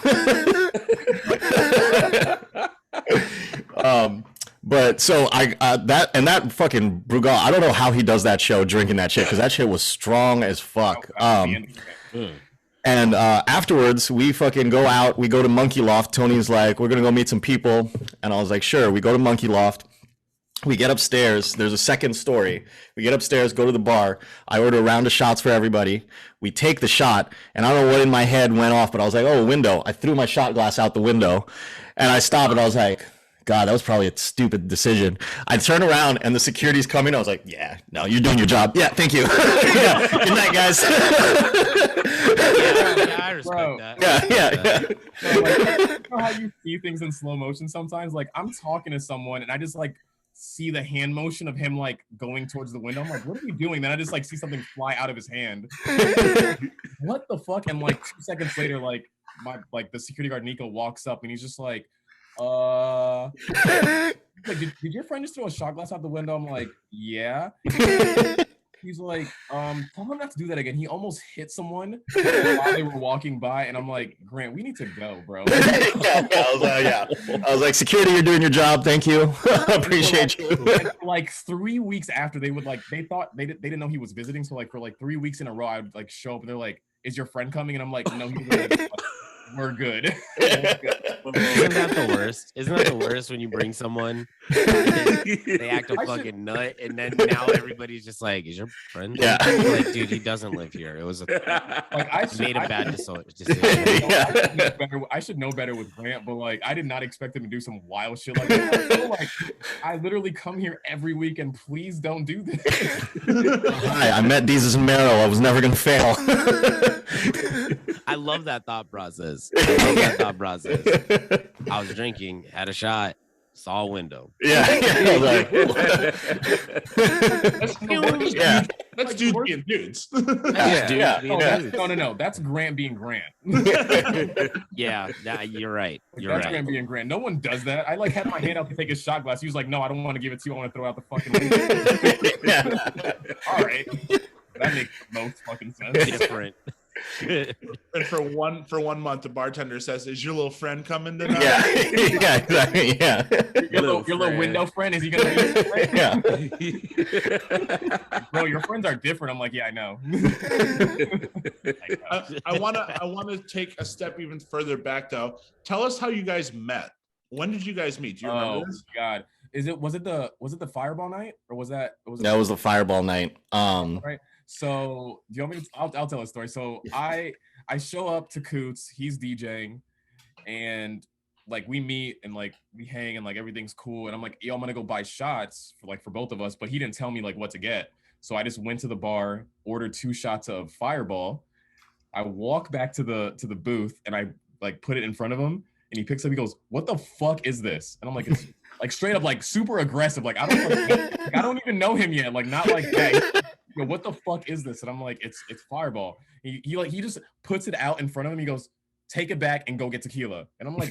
But so that fucking Brugal, I don't know how he does that show drinking that shit, because that shit was strong as fuck. And afterwards, we fucking go out. We go to Monkey Loft. Tony's like, we're going to go meet some people. And I was like, sure. We go to Monkey Loft. We get upstairs. There's a second story. We get upstairs, go to the bar. I order a round of shots for everybody. We take the shot. And I don't know what in my head went off, but I was like, oh, window. I threw my shot glass out the window. And I stopped and I was like, God, that was probably a stupid decision. I turn around and the security's coming. I was like, yeah, no, you're doing your job. Yeah, thank you. Yeah, good night, guys. Yeah, I respect that. Yeah. So, like, you know how you see things in slow motion sometimes? Like, I'm talking to someone and I just like see the hand motion of him like going towards the window. I'm like, what are you doing? Then I just like see something fly out of his hand. What the fuck? And like 2 seconds later, like the security guard Nico walks up and he's just like, like, did your friend just throw a shot glass out the window? I'm like, yeah. He's like, tell him not to do that again. He almost hit someone while they were walking by, and I'm like, Grant, we need to go, bro. I was like, security, you're doing your job. Thank you. Appreciate you. And like 3 weeks after, they thought they didn't know he was visiting. So like for like 3 weeks in a row, I would like show up and they're like, is your friend coming? And I'm like, no, he's like, we're good. Isn't that the worst? Isn't that the worst when you bring someone, they act a fucking nut, and then now everybody's just like, "Is your friend?" Yeah. Like, dude, he doesn't live here. It was made a bad decision. I should know better with Grant, but like, I did not expect him to do some wild shit like that. Like, I literally come here every week, and please don't do this. Hi, I met Jesus and Mero. I was never gonna fail. I love that thought process. I was drinking, had a shot, saw a window. Yeah. That's dudes being dudes. No. That's Grant being Grant. Yeah, you're right. You're that's right. Grant being Grant. No one does that. I like had my hand out to take his shot glass. He was like, "No, I don't want to give it to you. I want to throw out the fucking window." All right, that makes no fucking sense. Different. And for one month, the bartender says, "Is your little friend coming tonight?" Yeah, exactly. Yeah. Your little window friend, is he gonna be? Yeah. Bro, your friends are different. I'm like, yeah, I know. I wanna take a step even further back though. Tell us how you guys met. When did you guys meet? Do you remember this? God. Was it the Fireball night, or was that That was the Fireball night. Right. So do you want me to, I'll tell a story. So I show up to Coots, he's DJing, and like we meet and like we hang and like everything's cool. And I'm like, yo, I'm gonna go buy shots for both of us, but he didn't tell me like what to get. So I just went to the bar, ordered 2 shots of Fireball. I walk back to the booth and I like put it in front of him, and he picks up, he goes, "What the fuck is this?" And I'm like, it's like straight up like super aggressive. Like I don't even know him yet. Like not like that. Yo, what the fuck is this? And I'm like, it's Fireball. He just puts it out in front of him. He goes, "Take it back and go get tequila." And I'm like,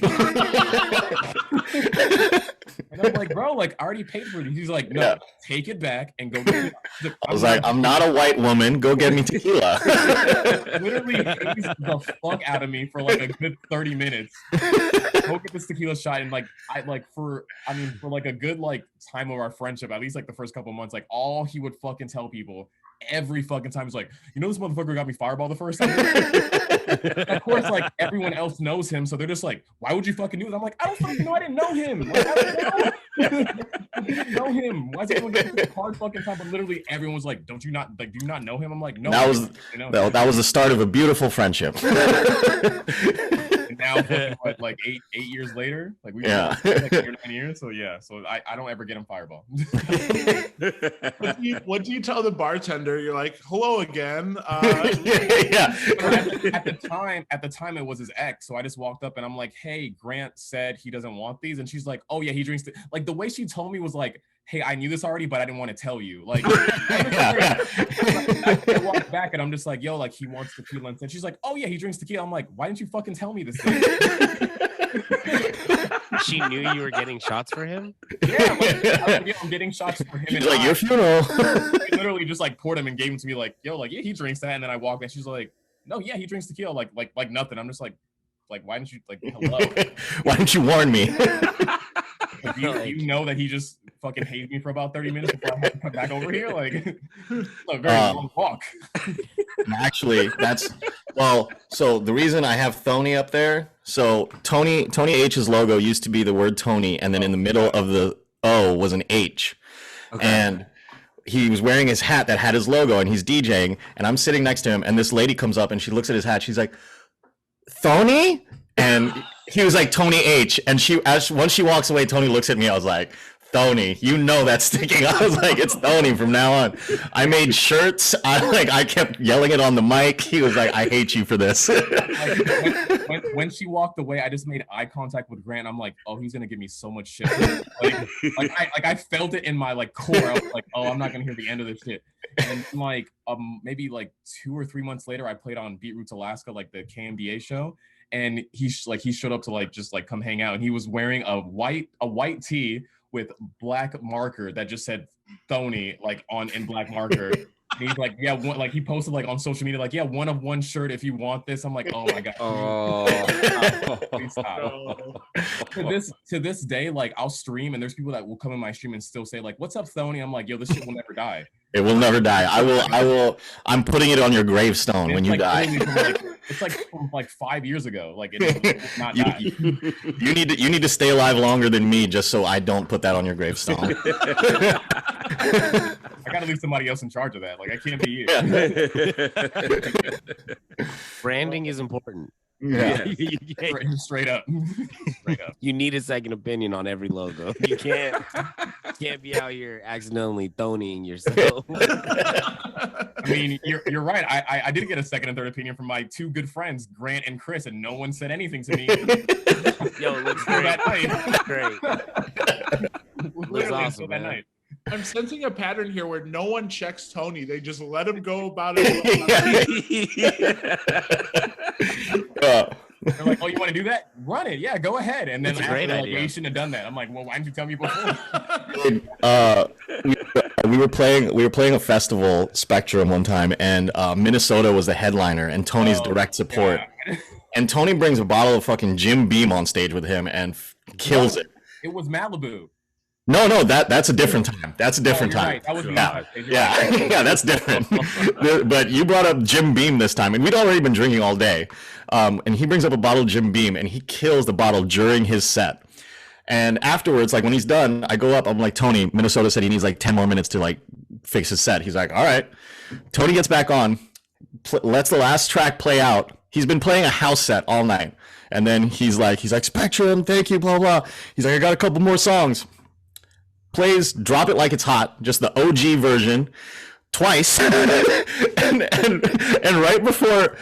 bro, like I already paid for it. He's like, "No, take it back and go get it." I was like, I'm not a white woman. Go get me tequila. Literally teased the fuck out of me for like a good 30 minutes. Go get this tequila shot, and like for like a good like time of our friendship, at least like the first couple months, like all he would fucking tell people every fucking time is like, "You know, this motherfucker got me Fireball the first time." Of course, like everyone else knows him, so they're just like, "Why would you fucking do it?" I'm like, "I don't fucking know. I didn't know him. Like, I didn't know him. Why is everyone getting this hard fucking time?" But literally, everyone's like, "Don't you not like? Do you not know him?" I'm like, "No." That was the start of a beautiful friendship. And now, like 8 years later, like we've been like 8 or 9 years. So yeah, so I don't ever get him Fireball. What do you tell the bartender? You're like, "Hello again." Yeah. At the time it was his ex, so I just walked up and I'm like, "Hey, Grant said he doesn't want these," and she's like, "Oh yeah, he drinks." Like the way she told me was like, hey, I knew this already, but I didn't want to tell you. Like, I walked back and I'm just like, yo, like he wants tequila. And she's like, oh yeah, he drinks tequila. I'm like, why didn't you fucking tell me this thing? She knew you were getting shots for him? Yeah, I'm getting shots for him. She's like, your funeral. I literally just like poured him and gave him to me like, yo, like, yeah, he drinks that. And then I walked and she's like, no, yeah, he drinks tequila. Like nothing. I'm just like, why didn't you, like, hello? Why didn't you warn me? You know that he just fucking hated me for about 30 minutes before I had to come back over here? Like, a very long walk. Actually, so the reason I have Tony up there, so Tony H's logo used to be the word Tony, and then in the middle of the O was an H. Okay. And he was wearing his hat that had his logo, and he's DJing, and I'm sitting next to him, and this lady comes up and she looks at his hat, she's like, Tony? And he was like, Tony H. And once she walks away, Tony looks at me, I was like, Tony, you know that's sticking. I was like, it's Tony from now on. I made shirts. I kept yelling it on the mic. He was like, I hate you for this. When she walked away, I just made eye contact with Grant. I'm like, oh, he's gonna give me so much shit. I felt it in my like core. I was like, oh, I'm not gonna hear the end of this shit. And like maybe like 2 or 3 months later, I played on Beat Roots Alaska, like the KMDA show. And he showed up to like just like come hang out, and he was wearing a white tee with black marker that just said Tony like in black marker. And he's like, yeah, like he posted like on social media, like, yeah, 1 of 1 shirt if you want this. I'm like, oh my god. Please stop. To this day, like I'll stream and there's people that will come in my stream and still say like, what's up, Tony? I'm like, yo, this shit will never die. It will never die. I will. I'm putting it on your gravestone when you die. It's like from like 5 years ago. Like it will not die. You need to stay alive longer than me just so I don't put that on your gravestone. I gotta leave somebody else in charge of that. Like I can't be you. Branding is important. Yeah. Straight up. You need a second opinion on every logo. You can't be out here accidentally Tonying yourself. I mean, you're right. I did get a second and third opinion from my 2 good friends, Grant and Chris, and no one said anything to me. Yo, it looks great. That night. Great. Looks awesome, man. That night. I'm sensing a pattern here where no one checks Tony. They just let him go about it. They're like, oh, you want to do that? Run it. Yeah, go ahead. And then like, well, you shouldn't have done that. I'm like, well, why didn't you tell me before? We were playing a festival, Spectrum, one time, and Minnesota was the headliner, and Tony's direct support. Yeah. And Tony brings a bottle of fucking Jim Beam on stage with him and kills it. It was Malibu. No, that's a different time. That's a different time. Right. That was yeah, that's different. But you brought up Jim Beam this time, and we'd already been drinking all day. And he brings up a bottle of Jim Beam, and he kills the bottle during his set. And afterwards, like when he's done, I go up. I'm like, Tony, Minnesota said he needs like 10 more minutes to like fix his set. He's like, all right. Tony gets back on, lets the last track play out. He's been playing a house set all night, and then he's like, Spectrum, thank you, blah blah. He's like, I got a couple more songs. Plays Drop It Like It's Hot, just the OG version, twice. and right before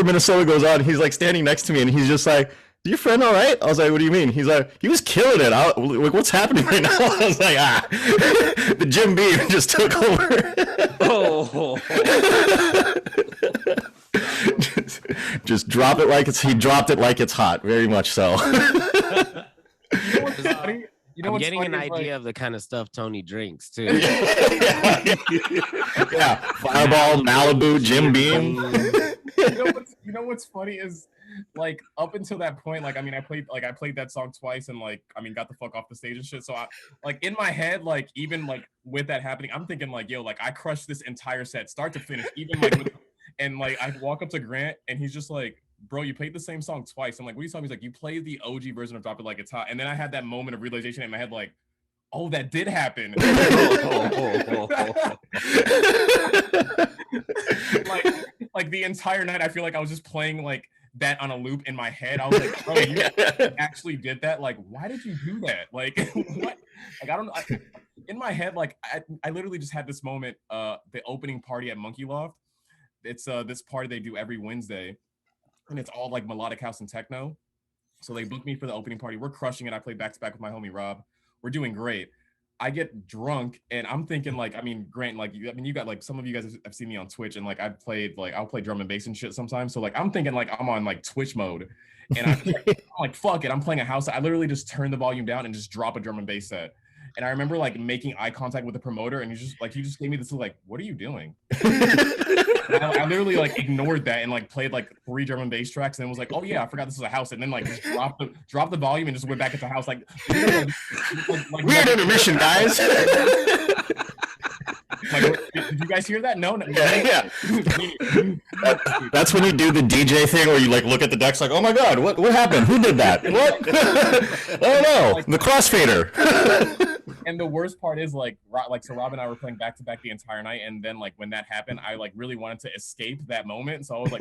Minnesota goes on, he's like standing next to me and he's just like, is your friend all right? I was like, what do you mean? He's like, he was killing it. Like, what's happening right now? I was like, the Jim Beam just took over. just drop it like he dropped it like it's hot, very much so. You know what's funny? I'm getting an idea of the kind of stuff Tony drinks too. Yeah, Fireball, Malibu, Jim Beam. You know what's funny is like up until that point, like I mean, I played that song twice and like I mean, got the fuck off the stage and shit. So I like in my head, like even like with that happening, I'm thinking like, yo, like I crushed this entire set, start to finish, even like and like I walk up to Grant and he's just like, bro, you played the same song twice. I'm like, what are you talking? He's like, you played the OG version of Drop It Like It's Hot. And then I had that moment of realization in my head, like, oh, that did happen. like the entire night, I feel like I was just playing like that on a loop in my head. I was like, bro, you actually did that? Like, why did you do that? Like, what? Like, I don't know. In my head, like, I literally just had this moment, the opening party at Monkey Loft. It's this party they do every Wednesday. And it's all like melodic house and techno. So they booked me for the opening party. We're crushing it. I played back-to-back with my homie Rob. We're doing great. I get drunk and I'm thinking like, I mean, Grant, like you got like some of you guys have seen me on Twitch and like I've played like I'll play drum and bass and shit sometimes. So like I'm thinking like I'm on like Twitch mode and I'm like, fuck it, I'm playing a house. I literally just turn the volume down and just drop a drum and bass set. And I remember like making eye contact with the promoter and he just gave me this like, what are you doing? I literally like ignored that and like played like 3 drum and bass tracks and was like, oh yeah, I forgot this was a house, and then like just dropped the volume and just went back into the house like weird intermission, guys. Like, did you guys hear that? No. Yeah. That's when you do the DJ thing where you like look at the decks like, oh my god, what happened? Who did that? What? Oh no, like, the crossfader. And the worst part is like so Rob and I were playing back to back the entire night, and then like when that happened, I like really wanted to escape that moment. So I was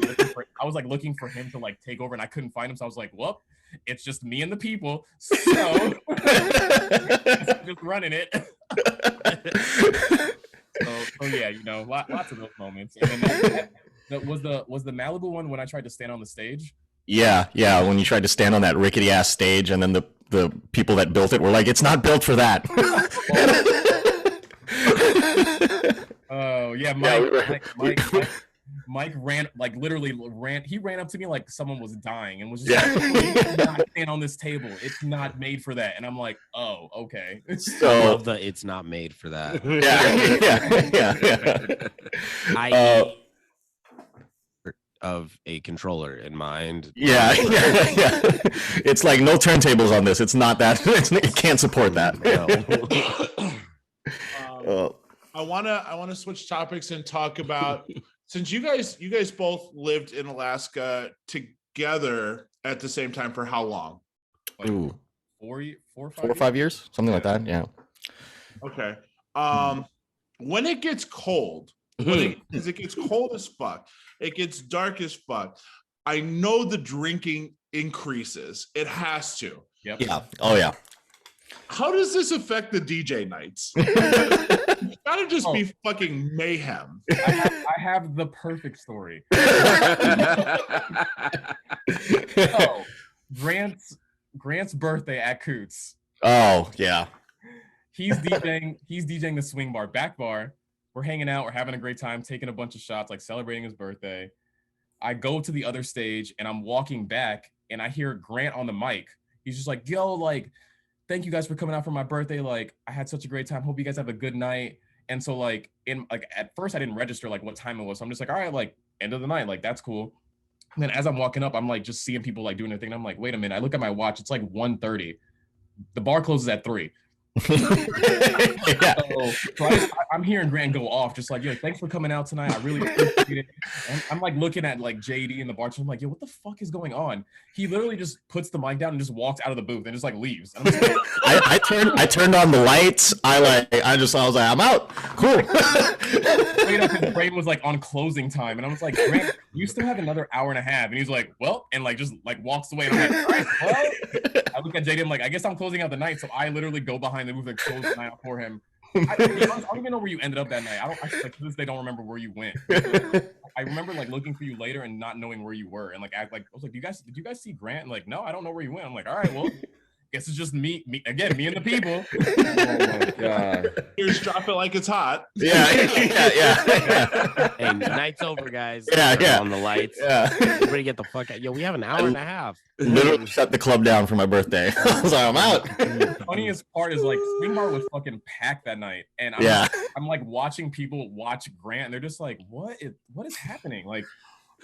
like looking for him to like take over, and I couldn't find him. So I was like, well, it's just me and the people. So just running it. So yeah, you know, lots of those moments. And then that was the Malibu one when I tried to stand on the stage. Yeah, when you tried to stand on that rickety ass stage, and then the people that built it were like, it's not built for that. Oh yeah, Mike ran like literally he ran up to me like someone was dying and was just like, not stand on this table. It's not made for that. And I'm like, oh, okay. So I love the it's not made for that. Yeah. Of a controller in mind. Yeah. It's like no turntables on this. It's not that. It can't support that. I wanna switch topics and talk about, since you guys both lived in Alaska together at the same time for how long? Like Ooh. 4 or 5 years, something like that. Yeah. Okay. When it gets cold, because it gets cold as fuck, it gets dark as fuck, I know the drinking increases. It has to. Yep. Yeah. Oh yeah. How does this affect the DJ nights? It's gotta just be fucking mayhem. I have the perfect story. So, Grant's birthday at Coots. Oh yeah. He's DJing the swing bar, back bar. We're hanging out, we're having a great time, taking a bunch of shots, like celebrating his birthday. I go to the other stage and I'm walking back and I hear Grant on the mic. He's just like, yo, like, thank you guys for coming out for my birthday. Like, I had such a great time. Hope you guys have a good night. And so like at first I didn't register like what time it was. So I'm just like, all right, like end of the night, like that's cool. And then as I'm walking up, I'm like just seeing people like doing their thing. And I'm like, wait a minute. I look at my watch, it's like 1:30. The bar closes at 3. Yeah. So I'm hearing Grant go off, just like, yo, thanks for coming out tonight. I really appreciate it. And I'm like looking at like JD in the bar. I'm like, yo, what the fuck is going on? He literally just puts the mic down and just walks out of the booth and just like leaves. And I'm just like, I turned on the lights. I was like, I'm out. Cool. His brain was like on closing time, and I was like, Grant, you still have another hour and a half. And he's like, well, and like just like walks away. And I'm like, all right, well. I look at JD, I'm like, I guess I'm closing out the night. So I literally go behind the booth and close the night out for him. I don't even know where you ended up that night. I like to this day don't remember where you went. I remember like looking for you later and not knowing where you were, and like act like I was like, did you guys see Grant? And like, no, I don't know where you went. I'm like, all right, well, guess it's just me and the people. Oh my god! Here's drop it like it's hot. Yeah. Hey, night's over, guys. Yeah. On the lights. Yeah. Everybody get the fuck out. Yo, we have an hour and a half. Literally shut the club down for my birthday. I was like, I'm out. The funniest part is like Swing Bar was fucking packed that night, and I'm like watching people watch Grant, and they're just like, what is happening? Like,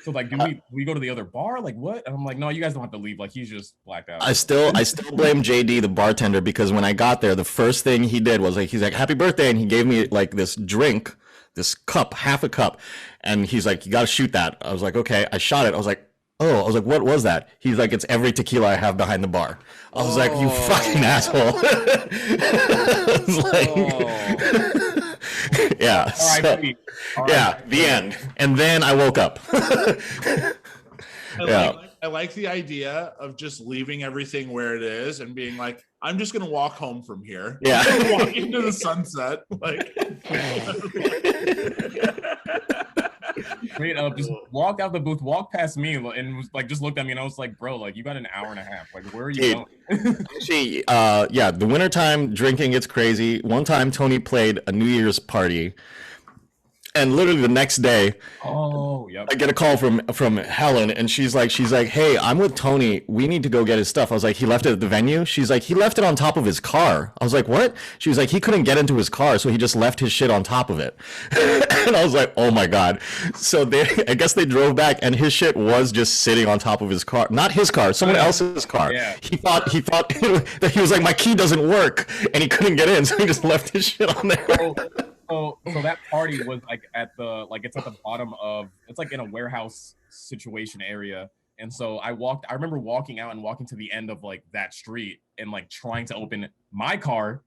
so like, do we go to the other bar? Like, what? And I'm like, no, you guys don't have to leave. Like, he's just blacked out. I still blame JD, the bartender, because when I got there, the first thing he did was like, he's like, happy birthday, and he gave me like this drink, this cup, half a cup, and he's like, you got to shoot that. I was like, okay. I shot it. I was like, what was that? He's like, it's every tequila I have behind the bar. I was like, you fucking asshole. I was like, yeah. The end. And then I woke up. I like the idea of just leaving everything where it is and being like, I'm just gonna walk home from here. Yeah. Walk into the sunset. Like Straight up, just walked out the booth, walked past me, and was like, just looked at me, and I was like, bro, like you got an hour and a half. Like, where are you going? Actually, yeah, the wintertime drinking gets crazy. One time, Tony played a New Year's party. And literally the next day, I get a call from Helen, and she's like, hey, I'm with Tony. We need to go get his stuff. I was like, he left it at the venue? She's like, he left it on top of his car. I was like, what? She was like, he couldn't get into his car, so he just left his shit on top of it. And I was like, oh my God. So I guess they drove back, and his shit was just sitting on top of his car. Not his car, someone else's car. Yeah. He thought that he was like, my key doesn't work, and he couldn't get in, so he just left his shit on there. So that party was like it's at the bottom of, it's like in a warehouse situation area. And so I remember walking out and walking to the end of like that street and like trying to open my car.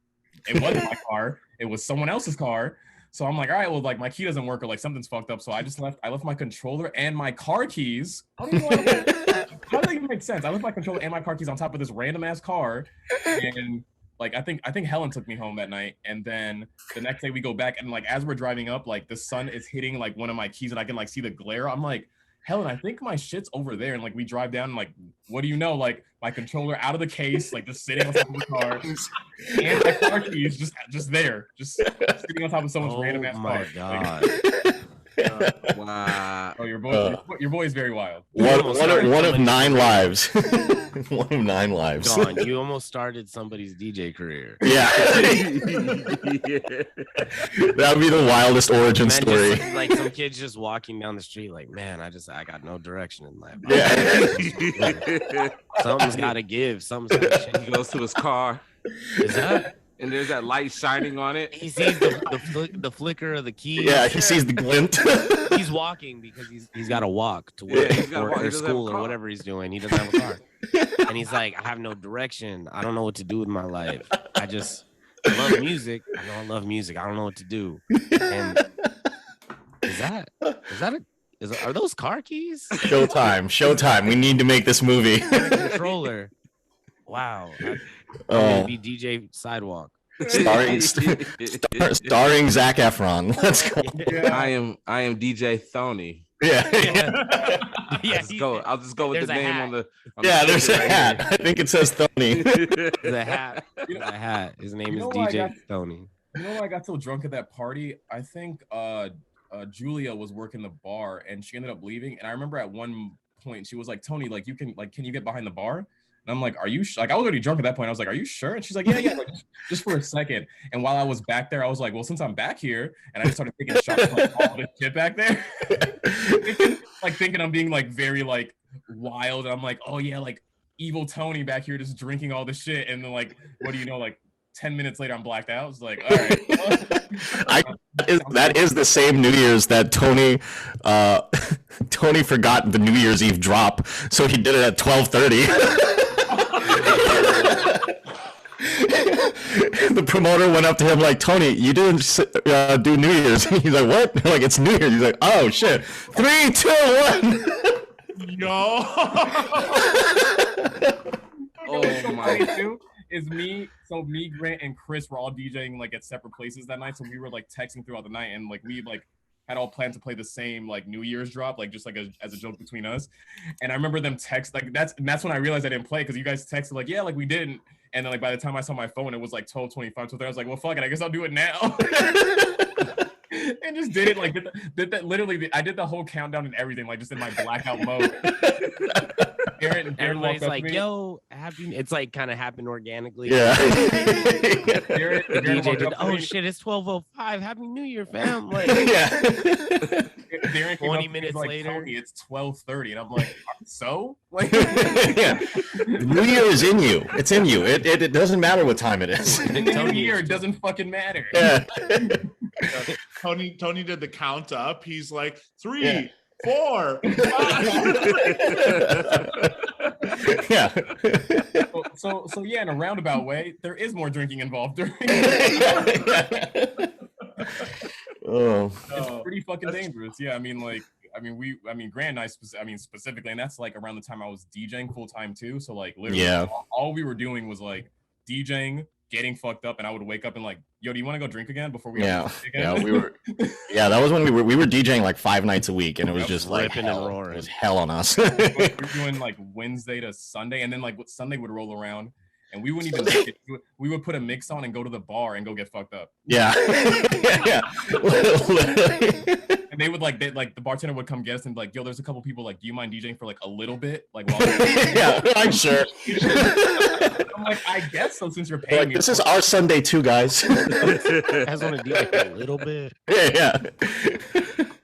It wasn't my car, it was someone else's car. So I'm like, all right, well, like my key doesn't work or like something's fucked up. So I left my controller and my car keys. How does that even make sense? I left my controller and my car keys on top of this random ass car. And like I think Helen took me home that night, and then the next day we go back, and like as we're driving up, like the sun is hitting like one of my keys, and I can like see the glare. I'm like, Helen, I think my shit's over there. And like we drive down, and like, what do you know? Like my controller out of the case, like just sitting on top of the car, and my car keys just there, just sitting on top of someone's random ass car. Oh my God. Wow. Oh, your boy is very wild. One of 9 lives. One of 9 lives. John, you almost started somebody's DJ career. Yeah. That would be the wildest origin story. Just, like some kids just walking down the street like, man, I got no direction in life. Yeah. Something's got to give. Something's got to change. He goes to his car. Is that? And there's that light shining on it. He sees the flicker of the key. Yeah, he sees the glint. He's walking because he's got to walk to work or school or whatever he's doing. He doesn't have a car. And he's like, I have no direction. I don't know what to do with my life. I love music. I know I love music. I don't know what to do. And are those car keys? Showtime. We need to make this movie. Controller. Wow. I'm gonna be DJ Sidewalk. Starring Zac Efron. Let's go. Yeah. I am DJ Thony. Yeah. I'll just go with the name on the there's a hat. I think it says Thony. There's a hat. His name is DJ Thony. You know, I got so drunk at that party. I think Julia was working the bar, and she ended up leaving. And I remember at one point she was like, Tony, like can you get behind the bar? And I'm like, are you like, I was already drunk at that point. I was like, are you sure? And she's like, yeah, like, just for a second. And while I was back there, I was like, well, since I'm back here, and I just started taking shots of like, all this shit back there, thinking I'm being like very like wild. And I'm like, oh yeah, like evil Tony back here just drinking all this shit. And then like, what do you know, like 10 minutes later, I'm blacked out. I was like, all right. That is the same New Year's that Tony forgot the New Year's Eve drop, so he did it at 12:30. The promoter went up to him like, Tony, you didn't do New Year's. He's like, what? Like, it's New Year's. He's like, oh shit. 3, 2, 1. Yo. Oh my. Is me, Grant, and Chris were all DJing like at separate places that night. So we were like texting throughout the night, and like we like had all planned to play the same like New Year's drop, like just like as a joke between us. And I remember them text like that's when I realized I didn't play, because you guys texted like, yeah, like we didn't. And then like by the time I saw my phone, it was like 12:25, 12:30. I was like, well, fuck it, I guess I'll do it now. And just did it like did that literally. I did the whole countdown and everything, like just in my blackout mode. Everybody's like, yo, it's like kind of happened organically. Yeah. The DJ did, oh shit, it's 12:05. Happy New Year, fam. Like, yeah. Darren 20 minutes like, later, Tony, it's 12:30, and I'm like, so? Like, yeah. The New Year is in you. It's in you. It doesn't matter what time it is. The New Year doesn't fucking matter. Yeah. Tony did the count up. He's like 3, 4, 5. Yeah. So yeah, in a roundabout way, there is more drinking involved during. Oh. It's pretty fucking dangerous. Yeah, I mean, Grant and I, specifically, and that's like around the time I was DJing full time too. So like literally, all we were doing was like DJing, getting fucked up, and I would wake up and like, yo, do you want to go drink again before we? Yeah, we were. Yeah, that was when we were DJing like 5 nights a week, and it was just like ripping and roaring. It was hell on us. We were doing like Wednesday to Sunday, and then like Sunday would roll around, and we wouldn't even. We would put a mix on and go to the bar and go get fucked up. Yeah, yeah. And they would like the bartender would come get us and be like, yo, there's a couple people like, do you mind DJing for like a little bit, like while yeah, I'm sure. I'm like, I guess so, since you're paying me. This is our Sunday too, guys. I just want to DJ for a little bit. Yeah.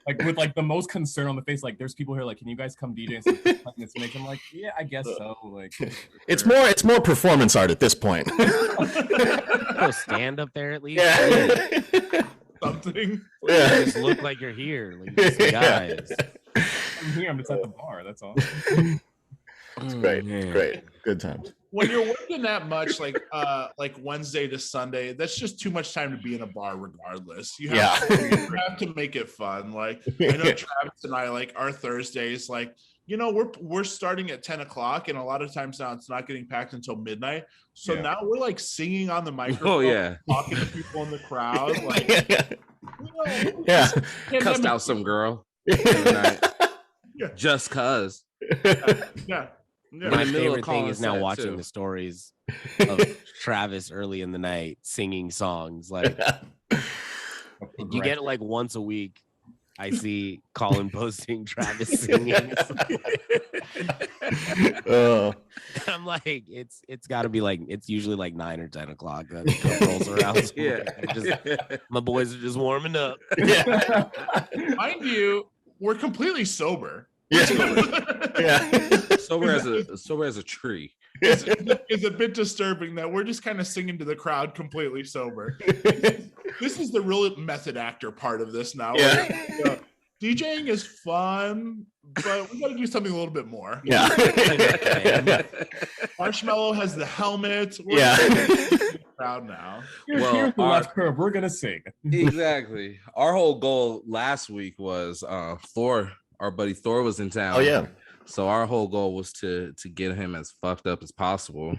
Like with like the most concern on the face, like there's people here like, can you guys come DJ and this mix? I'm like, yeah, I guess so. Like it's more performance art at this point. Go stand up there at least. Yeah. Something. Yeah. Just look like you're here. Like you're just guys. I'm here, I'm just at the bar, that's all. It's great. Great. Good times. When you're working that much, like Wednesday to Sunday, that's just too much time to be in a bar regardless. You have to make it fun. Like I know Travis and I, like our Thursdays, like, you know, we're starting at 10 o'clock, and a lot of times now it's not getting packed until midnight. So now we're like singing on the microphone, talking to people in the crowd. Like, you know, Cussed out some girl. Just cause. Yeah. My favorite thing is now watching the stories of Travis early in the night singing songs. Like you get it like once a week. I see Colin posting Travis singing. I'm like, it's got to be like, it's usually like 9 or 10 o'clock that rolls around. My boys are just warming up. Yeah. Mind you, we're completely sober. Sober as a tree. It's a bit disturbing that we're just kind of singing to the crowd completely sober. This is the real method actor part of this now. DJing is fun, but we got to do something a little bit more. Yeah. Marshmallow has the helmet. We're crowd now. Here's the left curve. We're gonna sing. Exactly. Our whole goal last week was Thor. Our buddy Thor was in town. Oh yeah. So our whole goal was to get him as fucked up as possible.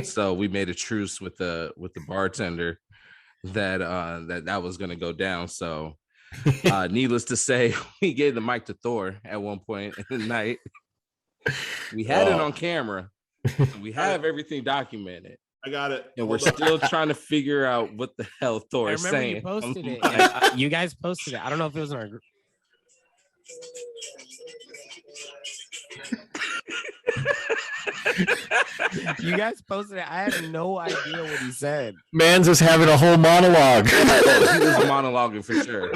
So we made a truce with the bartender that was gonna go down. So needless to say, we gave the mic to Thor at one point in the night. We had it on camera. So we have everything documented. I got it. And we're still trying to figure out what the hell Thor is saying. You posted it. You guys posted it. I don't know if it was in our group. You guys posted it. I had no idea what he said. Man's is having a whole monologue. He was monologuing for sure.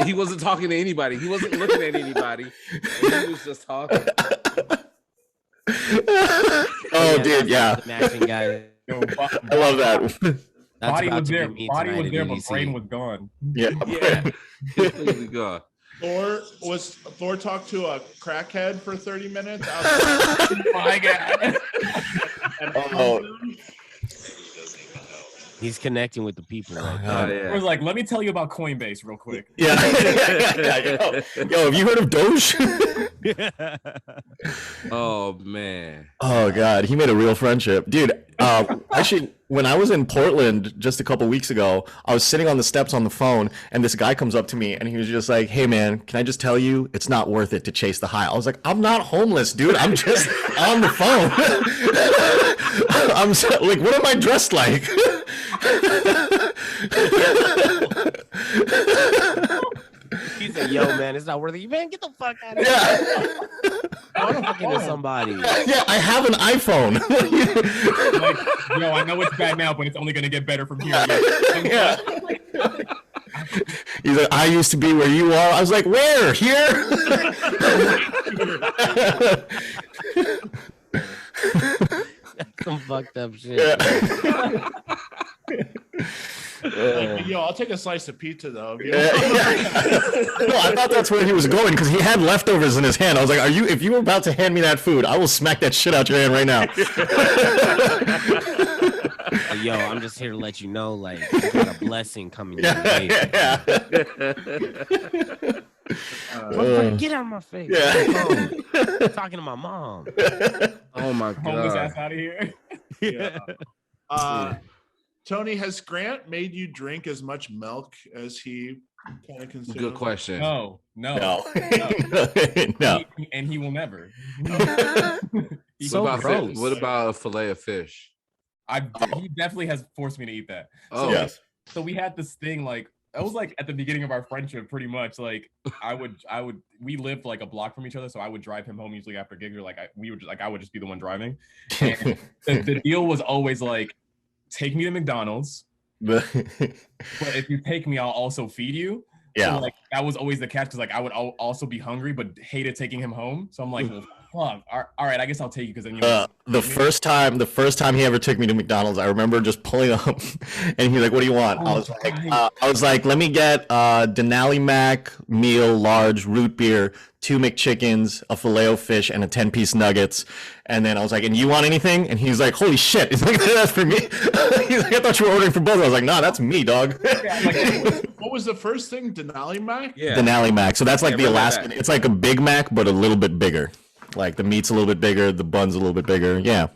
He wasn't talking to anybody. He wasn't looking at anybody. He was just talking. Oh, dude, yeah. Matching guy. I love that. Body was there, but brain was gone. Yeah. Completely gone. Thor talked to a crackhead for 30 minutes. Oh my God. He's connecting with the people. Right I was like, let me tell you about Coinbase real quick. Yo, have you heard of Doge? Oh man. Oh God, he made a real friendship, dude. Actually, when I was in Portland just a couple weeks ago, I was sitting on the steps on the phone, and this guy comes up to me, and he was just like, "Hey man, can I just tell you, it's not worth it to chase the high." I was like, "I'm not homeless, dude. I'm just on the phone. I'm so, like, what am I dressed like?" He said, "Yo, man, it's not worth it. You man, get the fuck out of here." I want to fuck into somebody. Yeah, I have an iPhone. Like, yo, I know it's bad now, but it's only gonna get better from here. Yeah. He's like, "I used to be where you are." I was like, "Where? Here?" That's some fucked up shit. Yo, I'll take a slice of pizza though. No, I thought that's where he was going because he had leftovers in his hand. I was like, if you were about to hand me that food, I will smack that shit out your hand right now. Yo, I'm just here to let you know, like, you got a blessing coming your way. Get out of my face. I'm talking to my mom. Oh my God. Homeless ass out of here. Yeah. Tony, has Grant made you drink as much milk as he kind of consumes? Good question. No. No. And he will never. What about a fillet of fish? He definitely has forced me to eat that. Oh, yes. So we had this thing like it was like at the beginning of our friendship, pretty much. Like we lived like a block from each other, so I would drive him home usually after gigs, or like I would just be the one driving. And the deal was always like, take me to McDonald's, but if you take me, I'll also feed you. Yeah. So, like that was always the catch, because like I would also be hungry, but hated taking him home. So I'm like, well, fuck. All right, I guess I'll take you, because then the first time he ever took me to McDonald's, I remember just pulling up, and he's like, "What do you want?" I was like, "Let me get Denali Mac meal, large, root beer, 2 McChickens, a Filet-O-Fish, and a 10-piece nuggets." And then I was like, "And you want anything?" And he's like, "Holy shit!" He's like, "That's for me." He's like, "I thought you were ordering for both." I was like, "Nah, that's me, dog." What was the first thing? Denali Mac? Yeah. Denali Mac. So that's like the Alaskan. It's like a Big Mac, but a little bit bigger. Like the meat's a little bit bigger, the bun's a little bit bigger. Yeah.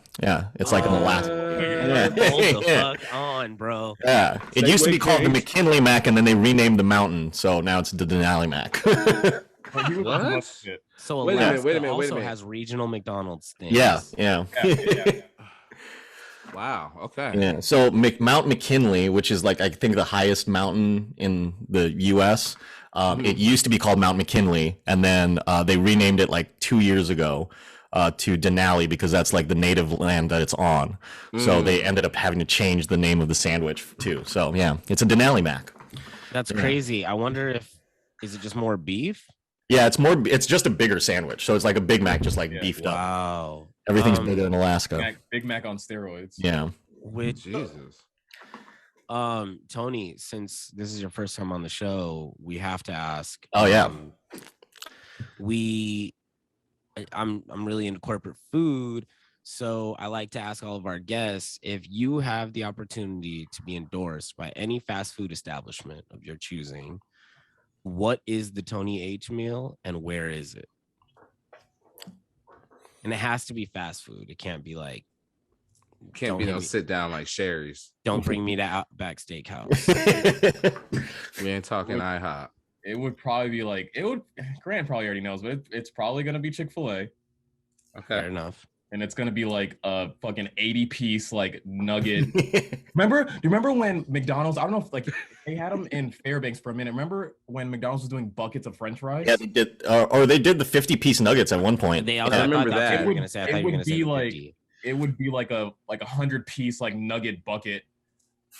It's like an Alaskan. Hold the fuck on, bro. Yeah. It used to be called the McKinley Mac, and then they renamed the mountain. So now it's the Denali Mac. What? So Wait a Alaska minute. also has regional McDonald's things. Yeah. Wow. Okay. Yeah. So Mount McKinley, which is like I think the highest mountain in the U.S. It used to be called Mount McKinley, and then they renamed it like 2 years ago to Denali, because that's like the native land that it's on. So they ended up having to change the name of the sandwich too. So yeah, it's a Denali Mac. That's crazy. I wonder is it just more beef? Yeah, it's just a bigger sandwich. So it's like a Big Mac, just like beefed up. Wow. Everything's bigger in Alaska. Big Mac on steroids. Yeah. Which Jesus. Tony, since this is your first time on the show, we have to ask. Oh yeah. I'm really into corporate food, so I like to ask all of our guests, if you have the opportunity to be endorsed by any fast food establishment of your choosing, what is the Tony H meal and where is it? And it has to be fast food. It can't be like, Can't be no sit down like Sherry's. don't bring me to Outback Steakhouse. We ain't talking IHOP. It would probably be like, Grant probably already knows, but it's probably going to be Chick-fil-A. Okay. Fair enough. And it's going to be like a fucking 80-piece like nugget. Do you remember when McDonald's, I don't know if like they had them in Fairbanks for a minute. Remember when McDonald's was doing buckets of French fries? Yeah, they did. Or they did the 50-piece nuggets at one point. They I remember that. I thought you were gonna say the 50. It would be like a 100-piece like nugget bucket,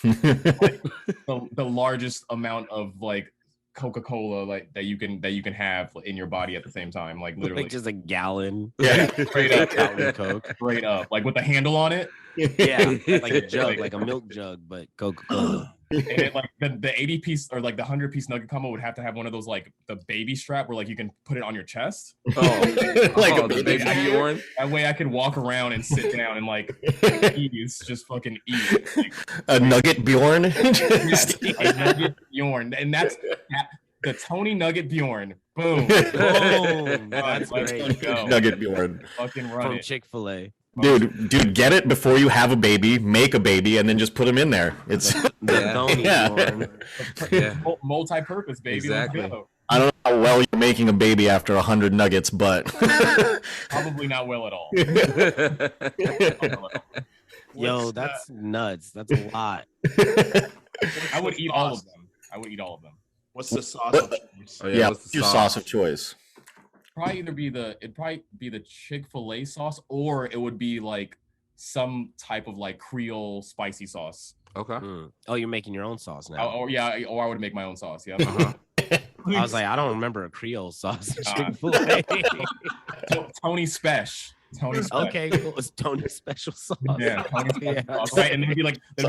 like the largest amount of like Coca-Cola like that you can have in your body at the same time, like literally Like just a gallon. Yeah. straight up, Gallon Coke. straight up, like with the handle on it. Yeah, like a jug, like a milk jug, but Coca-Cola. And it, like the 80-piece or like the 100-piece nugget combo would have to have one of those like the baby strap where like you can put it on your chest. Like a the baby. Bjorn. That way I could walk around and sit down and like just fucking eat. Like, A nugget Bjorn. a nugget Bjorn, and that's the Tony Nugget Bjorn. Boom. Boom. That's Let's great. go. Nugget Bjorn. Fucking run From it. Chick-fil-A. Dude, get it before you have a baby, make a baby, and then just put him in there. It's Tony Yeah. Bjorn. Yeah. Multi-purpose, baby. Exactly. Let's go. I don't know how well you're making a baby after 100 nuggets, but Probably not well at all. Yo, that's nuts. That's a lot. I would eat all of them. What's the sauce of choice? Oh, yeah, what's the your sauce of choice. It'd probably be the Chick-fil-A sauce, or it would be like some type of like Creole spicy sauce. Okay. Oh, you're making your own sauce now. Or I would make my own sauce. Yeah. Uh-huh. I was like, I don't remember a Creole sauce at Chick-fil-A. Tony Spesh. Okay, cool. It's Tony's special sauce. Yeah, Tony's special sauce, right? And there'd be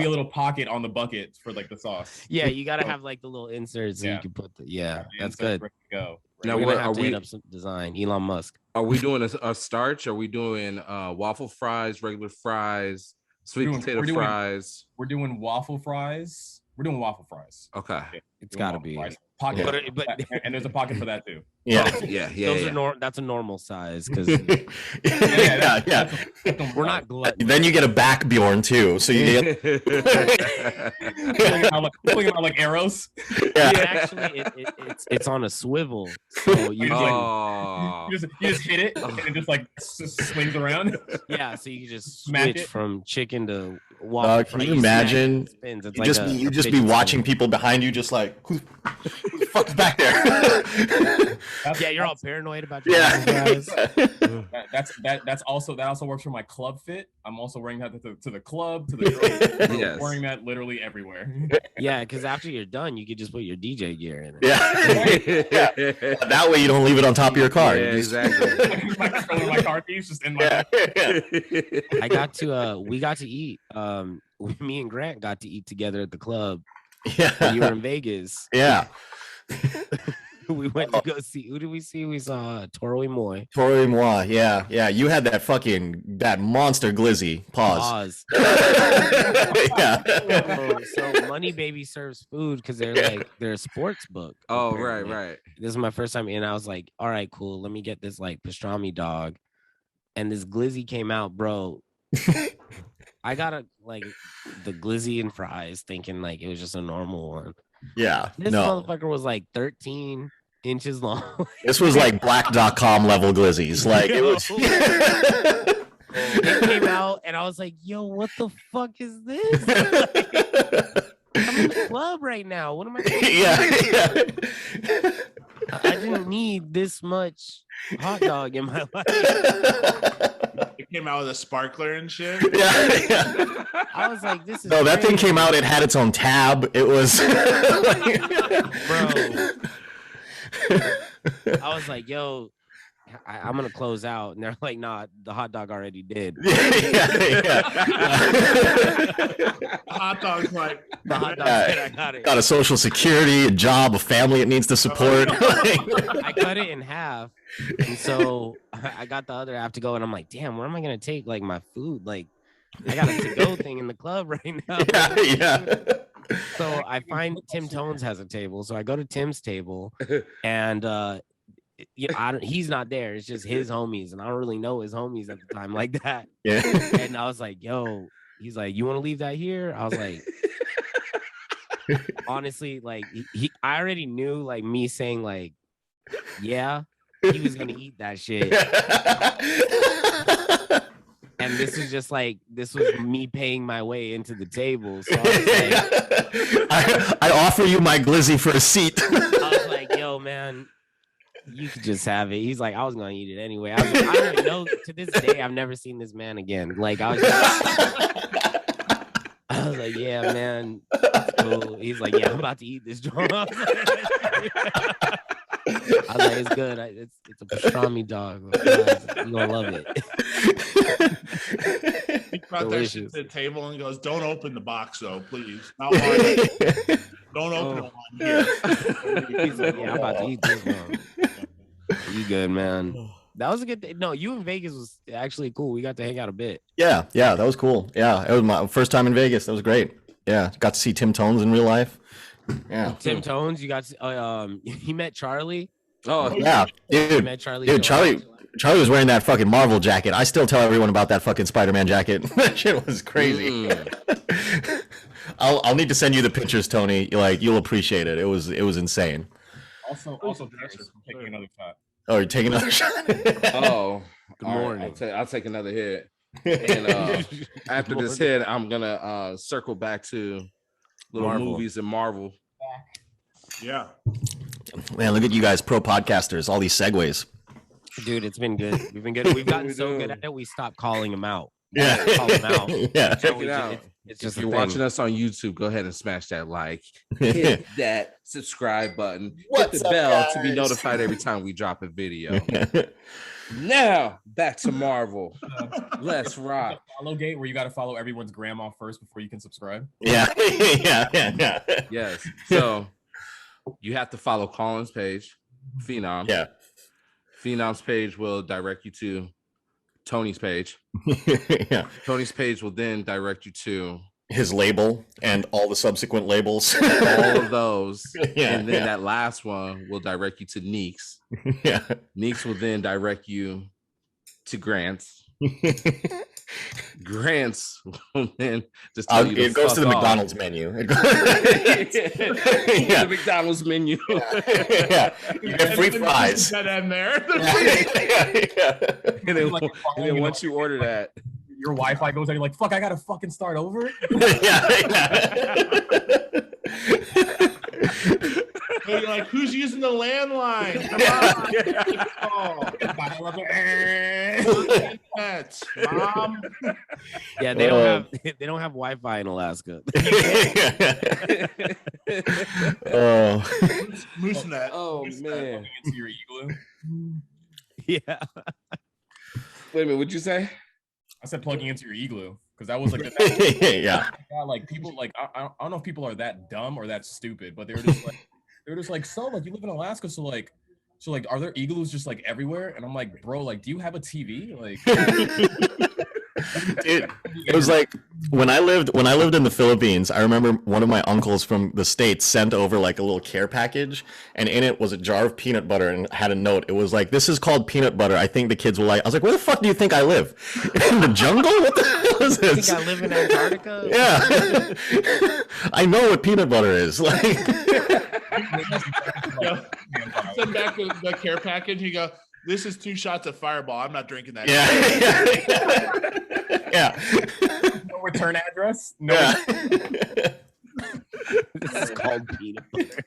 a little pocket on the bucket for like the sauce. Yeah, you gotta have like the little inserts so Yeah. you can put the that's Insert, good. ready to go. Now, We're what gonna have are to we? hit up some design. Elon Musk. Are we doing a starch? Are we doing waffle fries, regular fries, sweet potato fries? We're doing waffle fries. We're doing waffle fries. Okay. It's gotta be. Pocket, But and there's a pocket for that too. Yeah. Those are that's a normal size because yeah. we're not gluttons. Then you get a back Bjorn too, so you get pulling out like arrows. yeah. Actually, it's on a swivel, so you just hit it and it just like swings around. Yeah, so you can just Smack switch it. from chicken to waffle. Can you imagine? Spins. It's You just be watching people behind you, just like who the fuck's back there? Yeah, you're all paranoid about your guys. That also works for my club fit. I'm also wearing that to the club, to the Yes. wearing that literally everywhere. Yeah, because after you're done, you could just put your DJ gear in it. Yeah. That way you don't leave it on top of your car. Yeah, exactly. my car keys just in my I got to we got to eat. Me and Grant got to eat together at the club. Yeah. When you were in Vegas. Yeah. We went to go see. Who did we see? We saw Toro y Moi. Toro y Moi. Yeah. You had that monster glizzy. Pause. Yeah. So Money Baby serves food because they're a sports book. Oh, apparently. right. This is my first time, and I was like, all right, cool. Let me get this like pastrami dog. And this glizzy came out, bro. I got the glizzy and fries, thinking like it was just a normal one. Yeah. This motherfucker was like 13 inches long. This was like black.com level glizzies. Like it was. It came out, and I was like, yo, what the fuck is this? I'm in the club right now. What am I doing? Yeah. I didn't need this much hot dog in my life. It came out with a sparkler and shit. Yeah. I was like, this is No, that thing crazy. came out. It had its own tab. It was. Bro. I was like, yo, I'm gonna close out, and they're like, nah, the hot dog already did. Yeah. Hot dog's like The hot dog said I got it. Got a social security, a job, a family it needs to support. I cut it in half, and so I got the other half to go, and I'm like, damn, where am I gonna take like my food? Like, I got a to-go thing in the club right now. Yeah. So I find Tim Tones has a table, so I go to Tim's table, and he's not there. It's just his homies, and I don't really know his homies at the time like that. Yeah. And I was like, yo, he's like, you want to leave that here? I was like, honestly, like I already knew, like me saying like, yeah, he was gonna eat that shit. And this was just like, this was me paying my way into the table. So I was like, I offer you my glizzy for a seat. I was like, yo, man, you could just have it. He's like, I was gonna eat it anyway. I don't even know, to this day, I've never seen this man again. Like I was like, yeah, man, that's cool. He's like, yeah, I'm about to eat this joint. I was like, it's good. It's a pastrami dog. You're gonna love it. he brought that shit to the table and goes, "Don't open the box, though, please. Not one. Don't open it one here." He's like, yeah, I'm about to eat this one. You good, man? That was a good thing. No, you in Vegas was actually cool. We got to hang out a bit. Yeah, that was cool. Yeah, it was my first time in Vegas. That was great. Yeah, got to see Tim Tones in real life. Yeah, Tim Tones. You got to, he met Charlie. Oh yeah, dude. Met Charlie. Dude, Charlie was wearing that fucking Marvel jacket. I still tell everyone about that fucking Spider-Man jacket. That shit was crazy. I'll need to send you the pictures, Tony. You'll appreciate it. It was insane. Also, Dexter from taking another shot. Oh, you're taking another shot. Oh, good morning. I'll take another hit. And after this hit, I'm gonna circle back to little movies and Marvel. Yeah. Man, look at you guys, pro podcasters. All these segues. Dude, it's been good. We've been good. We've gotten so good at it. We stopped calling them out. Yeah. Call them out. Yeah. Check it out. It's just if you're watching us on YouTube, go ahead and smash that like, hit that subscribe button, hit the bell to be notified every time we drop a video. Now back to Marvel. Let's rock. Follow gate where you got to follow everyone's grandma first before you can subscribe. Yeah. Yeah. Yes. So you have to follow Colin's page, Phenom. Yeah. Phenom's page will direct you to Tony's page. Yeah. Tony's page will then direct you to his label and all the subsequent labels. All of those. Yeah, and then that last one will direct you to Neeks. Yeah. Neeks will then direct you to Grants. Grants will then just tell you to it goes to the fuck off. McDonald's menu. The McDonald's menu. Yeah. You get free fries. That in there. And then once you order that, your Wi-Fi goes out. You're like, fuck, I gotta fucking start over. You're like, who's using the landline? Come on. Mom. Yeah, they don't have Wi-Fi in Alaska. Moosenet. oh man. Into your igloo. Yeah. Wait a minute, what'd you say? I said plugging into your igloo because that was like Yeah. like people like I don't know if people are that dumb or that stupid, but they were just like so like you live in Alaska, so like are there igloos just like everywhere? And I'm like, bro, like do you have a TV? Like It was like when I lived in the Philippines, I remember one of my uncles from the States sent over like a little care package, and in it was a jar of peanut butter and had a note. It was like, "This is called peanut butter. I think the kids will like." I was like, "Where the fuck do you think I live? In the jungle? What the hell is You this?" think I live in Antarctica? Yeah. I know what peanut butter is. Like Send back the care package. You go, this is 2 shots of Fireball. I'm not drinking that. Yeah. no return address. No. Yeah. This is called peanut butter.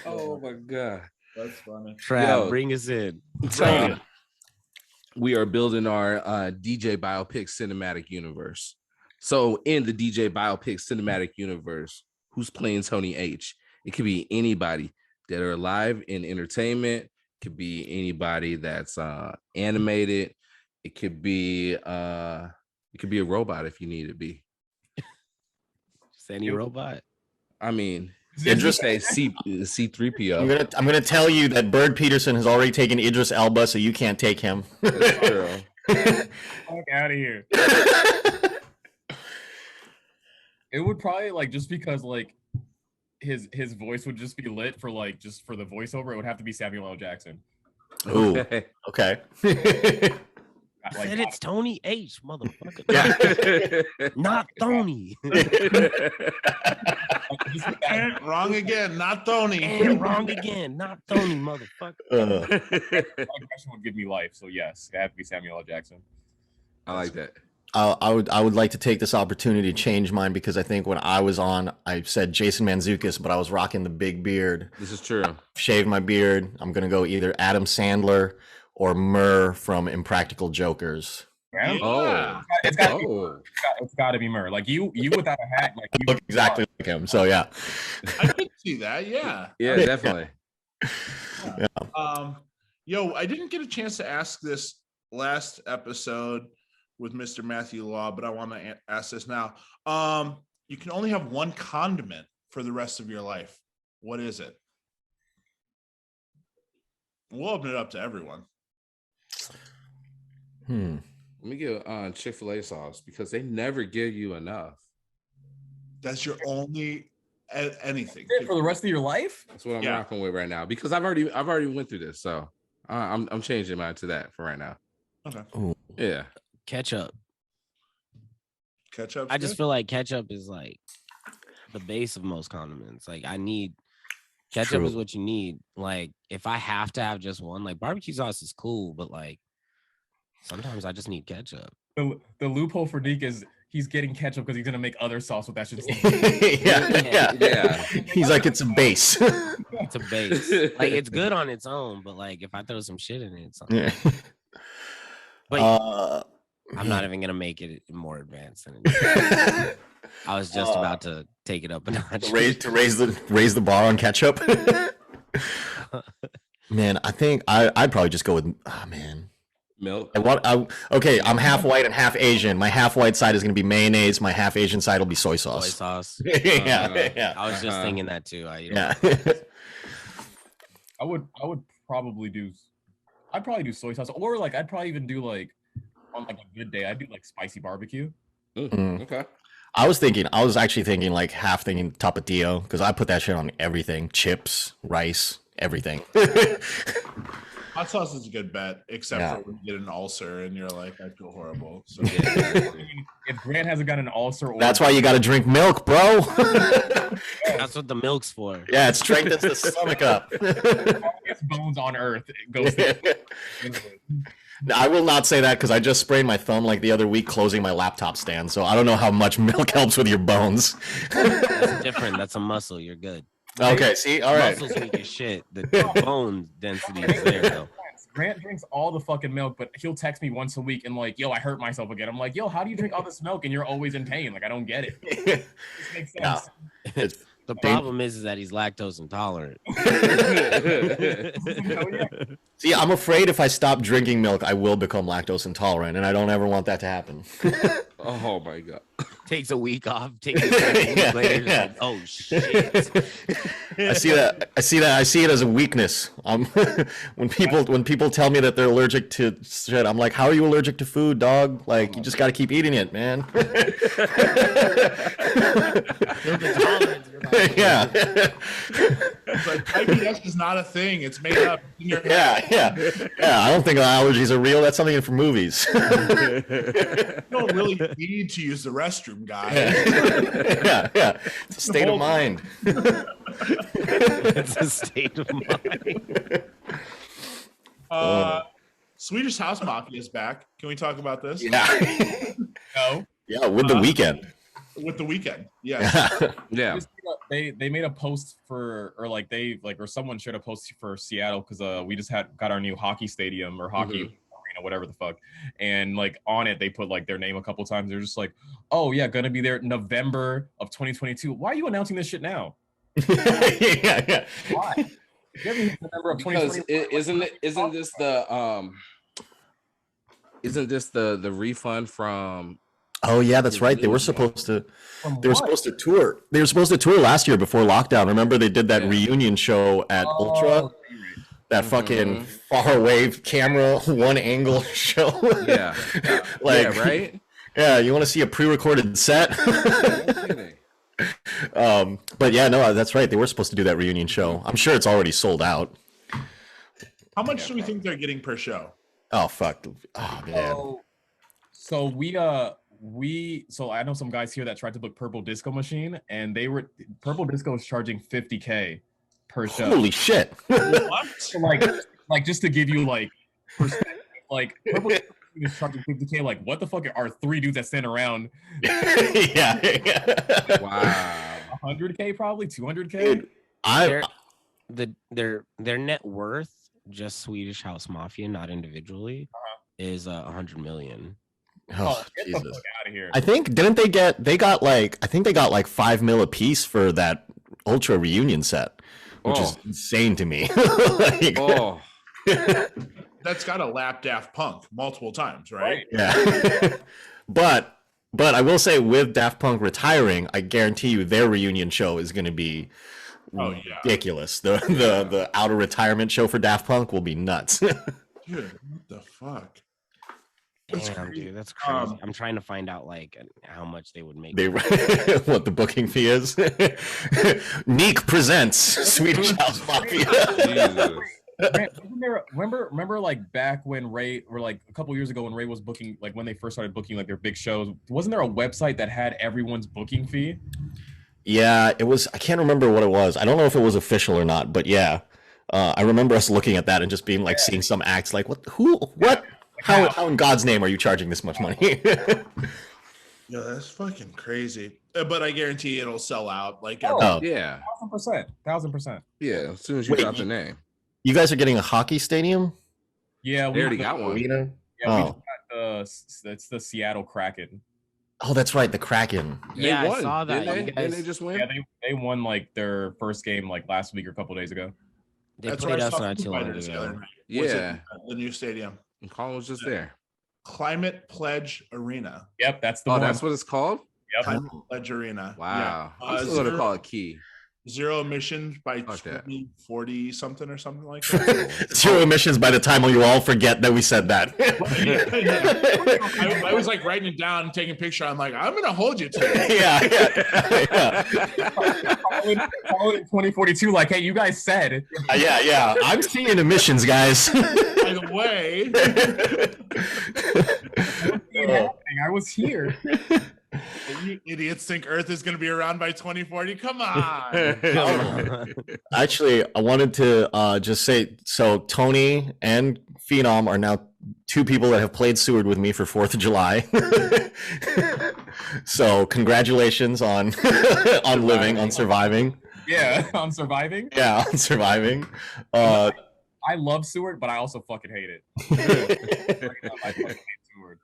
Oh my god. That's funny. Trav, bring us in. We are building our DJ biopic cinematic universe. So in the DJ biopic cinematic universe, who's playing Tony H? It could be anybody that are alive in entertainment. It could be anybody that's animated. It could be a robot if you need it to be. Just any robot. I mean, Idris say C3PO. I'm gonna tell you that Bird Peterson has already taken Idris Elba, so you can't take him. That's true. Fuck out of here. It would probably like just because like his voice would just be lit for like just for the voiceover. It would have to be Samuel L. Jackson. Ooh. Okay. I said it's Tony H, motherfucker. Yeah. Not Tony. Wrong again. Not Tony. And wrong again. Not Tony, motherfucker. That question would give me life. So yes, it had to be Samuel L. Jackson. I like that. I would like to take this opportunity to change mine because I think when I was on, I said Jason Mantzoukas, but I was rocking the big beard. This is true. Shaved my beard. I'm gonna go either Adam Sandler or Murr from Impractical Jokers. Yeah. Oh, It's got to be Murr. Like you without a hat, like you Look exactly like him. So yeah. I could see that. Yeah. yeah, definitely. Yo, I didn't get a chance to ask this last episode with Mr. Matthew Law, but I want to ask this now. You can only have one condiment for the rest of your life. What is it? We'll open it up to everyone. Let me get Chick-fil-A sauce because they never give you enough. That's your only anything for the rest of your life. That's what I'm rocking with right now because I've already went through this, so I'm changing mine to that for right now. Okay. Ooh. Yeah. Ketchup. Ketchup. I just feel like ketchup is like the base of most condiments. Like ketchup is what you need. Like if I have to have just one, like barbecue sauce is cool, but like sometimes I just need ketchup. The loophole for Deke is he's getting ketchup because he's gonna make other sauce with that shit. Yeah. He's like, it's a base. It's a base. Like it's good on its own, but like if I throw some shit in it, it's Yeah. But I'm not even gonna make it more advanced than it. I was just about to take it up a notch. To raise the bar on ketchup. Man, I think I'd probably just go with Milk. Okay, I'm half white and half Asian. My half white side is gonna be mayonnaise. My half Asian side will be soy sauce. Soy sauce. Yeah. I was just thinking that too. Yeah. I would probably do. I'd probably do soy sauce, or like I'd probably even do like on like a good day. I'd do like spicy barbecue. Okay. I was actually thinking like half thinking Tapatio because I put that shit on everything, chips, rice, everything. Hot sauce is a good bet, except for when you get an ulcer and you're like, I feel horrible. So if Grant hasn't got an ulcer, that's why you got to drink milk, bro. That's what the milk's for. Yeah, it strengthens the stomach up. It's bones on earth. It goes. I will not say that because I just sprained my thumb like the other week closing my laptop stand, so I don't know how much milk helps with your bones. That's different. That's a muscle. You're good. Okay, see, all right. Muscles weak as shit. The bone density is there though. Grant drinks all the fucking milk, but he'll text me once a week and like, yo, I hurt myself again. I'm like, yo, how do you drink all this milk and you're always in pain? Like, I don't get it. This makes sense. Yeah. The problem is that he's lactose intolerant. See, I'm afraid if I stop drinking milk, I will become lactose intolerant, and I don't ever want that to happen. Oh my god! Takes a week off. Takes a week later. Yeah. Like, oh shit! I see that. I see it as a weakness. When people tell me that they're allergic to shit, I'm like, how are you allergic to food, dog? Like, you just got to keep eating it, man. Yeah. it's like IBS is not a thing. It's made up in your head. Yeah. I don't think allergies are real. That's something for movies. You don't really need to use the restroom, guys. Yeah. It's a state of mind. It's a state of mind. Swedish House Mafia is back. Can we talk about this? Yeah. No. Yeah, with the weekend. With the weekend, yes. Yeah. They made a post for, or like or someone shared a post for Seattle because we just got our new hockey stadium or hockey arena, whatever the fuck, and like on it they put like their name a couple times. They're just like, oh yeah, gonna be there November of 2022. Why are you announcing this shit now? Yeah. Why? November of Because 2022. isn't this the refund from? Oh yeah, that's right. They were supposed to tour. They were supposed to tour last year before lockdown. Remember they did that reunion show at Ultra? That fucking far away camera, one angle show. Yeah. Like, yeah, right? Yeah, you want to see a pre-recorded set? But yeah, no, that's right. They were supposed to do that reunion show. I'm sure it's already sold out. How much do we think they're getting per show? Oh fuck. Oh man. So I know some guys here that tried to book Purple Disco Machine, and Purple Disco is charging $50K per show. Holy shit! What? So like just to give you like perspective, like Purple Disco Machine is charging $50K. Like, what the fuck are three dudes that stand around? Yeah. Wow. $100K probably $200K. Dude, Their net worth, just Swedish House Mafia, not individually, is 100 million. Oh, Get Jesus. the fuck out of here. I think they got like $5 million a piece for that Ultra reunion set, which is insane to me. That's got to lap Daft Punk multiple times, right? Yeah. But I will say with Daft Punk retiring, I guarantee you their reunion show is going to be ridiculous. The out of retirement show for Daft Punk will be nuts. Dude, what the fuck? Damn, dude, that's crazy. I'm trying to find out like how much they would make. What the booking fee is? Neek presents Swedish House Mafia. Remember like back when Ray, or like a couple years ago when Ray was booking, like when they first started booking like their big shows, wasn't there a website that had everyone's booking fee? Yeah, it was. I can't remember what it was. I don't know if it was official or not, but yeah, I remember us looking at that and just being like seeing some acts like what. How in God's name are you charging this much money? Yeah, that's fucking crazy. But I guarantee it'll sell out. Like, yeah, 1000%. Yeah, as soon as you drop the name. You guys are getting a hockey stadium? Yeah, we already got one. Arena? Yeah, we got it's the Seattle Kraken. Oh, that's right, the Kraken. Yeah, won. I saw that. Didn't they just win? Yeah, they won like their first game like last week or a couple days ago. They that's played where I us saw not Foo too long Fighters the ago. other night. Yeah, the new stadium. and Colin was just there. Climate Pledge Arena. Yep, that's the Oh, one. that's what it's called? Yep. Climate Pledge Arena. Wow. Yeah. I'm still gonna call it Key. zero emissions by Fuck that. 2040 something or something like that. Zero emissions by the time you all forget that we said that. I was like writing it down, taking a picture. I'm like, I'm gonna hold you to it. Yeah. Call it 2042. Like, hey, you guys said. Yeah. I'm seeing emissions, guys. By the way, I was here. you idiots think Earth is gonna be around by 2040. Come on. Actually, I wanted to just say, so Tony and Phenom are now two people that have played Seward with me for 4th of July. So congratulations on on living, on surviving. Yeah, I'm surviving. Yeah, on surviving. I love Seward, but I also fucking hate it. I fucking hate Seward.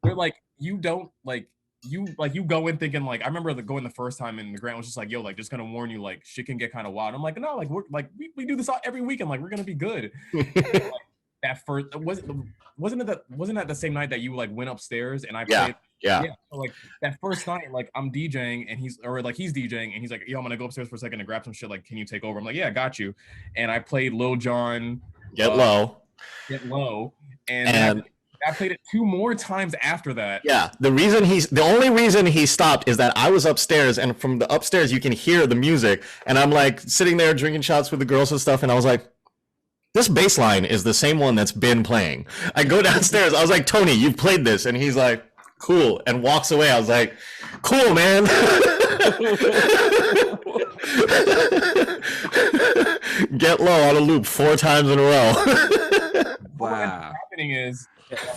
They're like, you don't like. You go in thinking like, I remember going the first time and the grant was just like, yo, like just gonna warn you, like shit can get kind of wild. I'm like, no, like we're like we do this every weekend, like we're gonna be good. Like, that first wasn't that the same night that you like went upstairs and I played? Yeah. So like that first night, like I'm DJing and he's DJing and he's like, yo, I'm gonna go upstairs for a second and grab some shit. Like, can you take over? I'm like, yeah, I got you. And I played Lil Jon, Get Low, and I played it 2 more times after that. Yeah, the only reason he stopped is that I was upstairs, and from the upstairs you can hear the music, and I'm like sitting there drinking shots with the girls and stuff, and I was like, this bass line is the same one that's been playing. I go downstairs, I was like, Tony, you've played this, and he's like, cool, and walks away. I was like, cool, man. Get Low on a loop 4 times in a row. Wow. What's happening is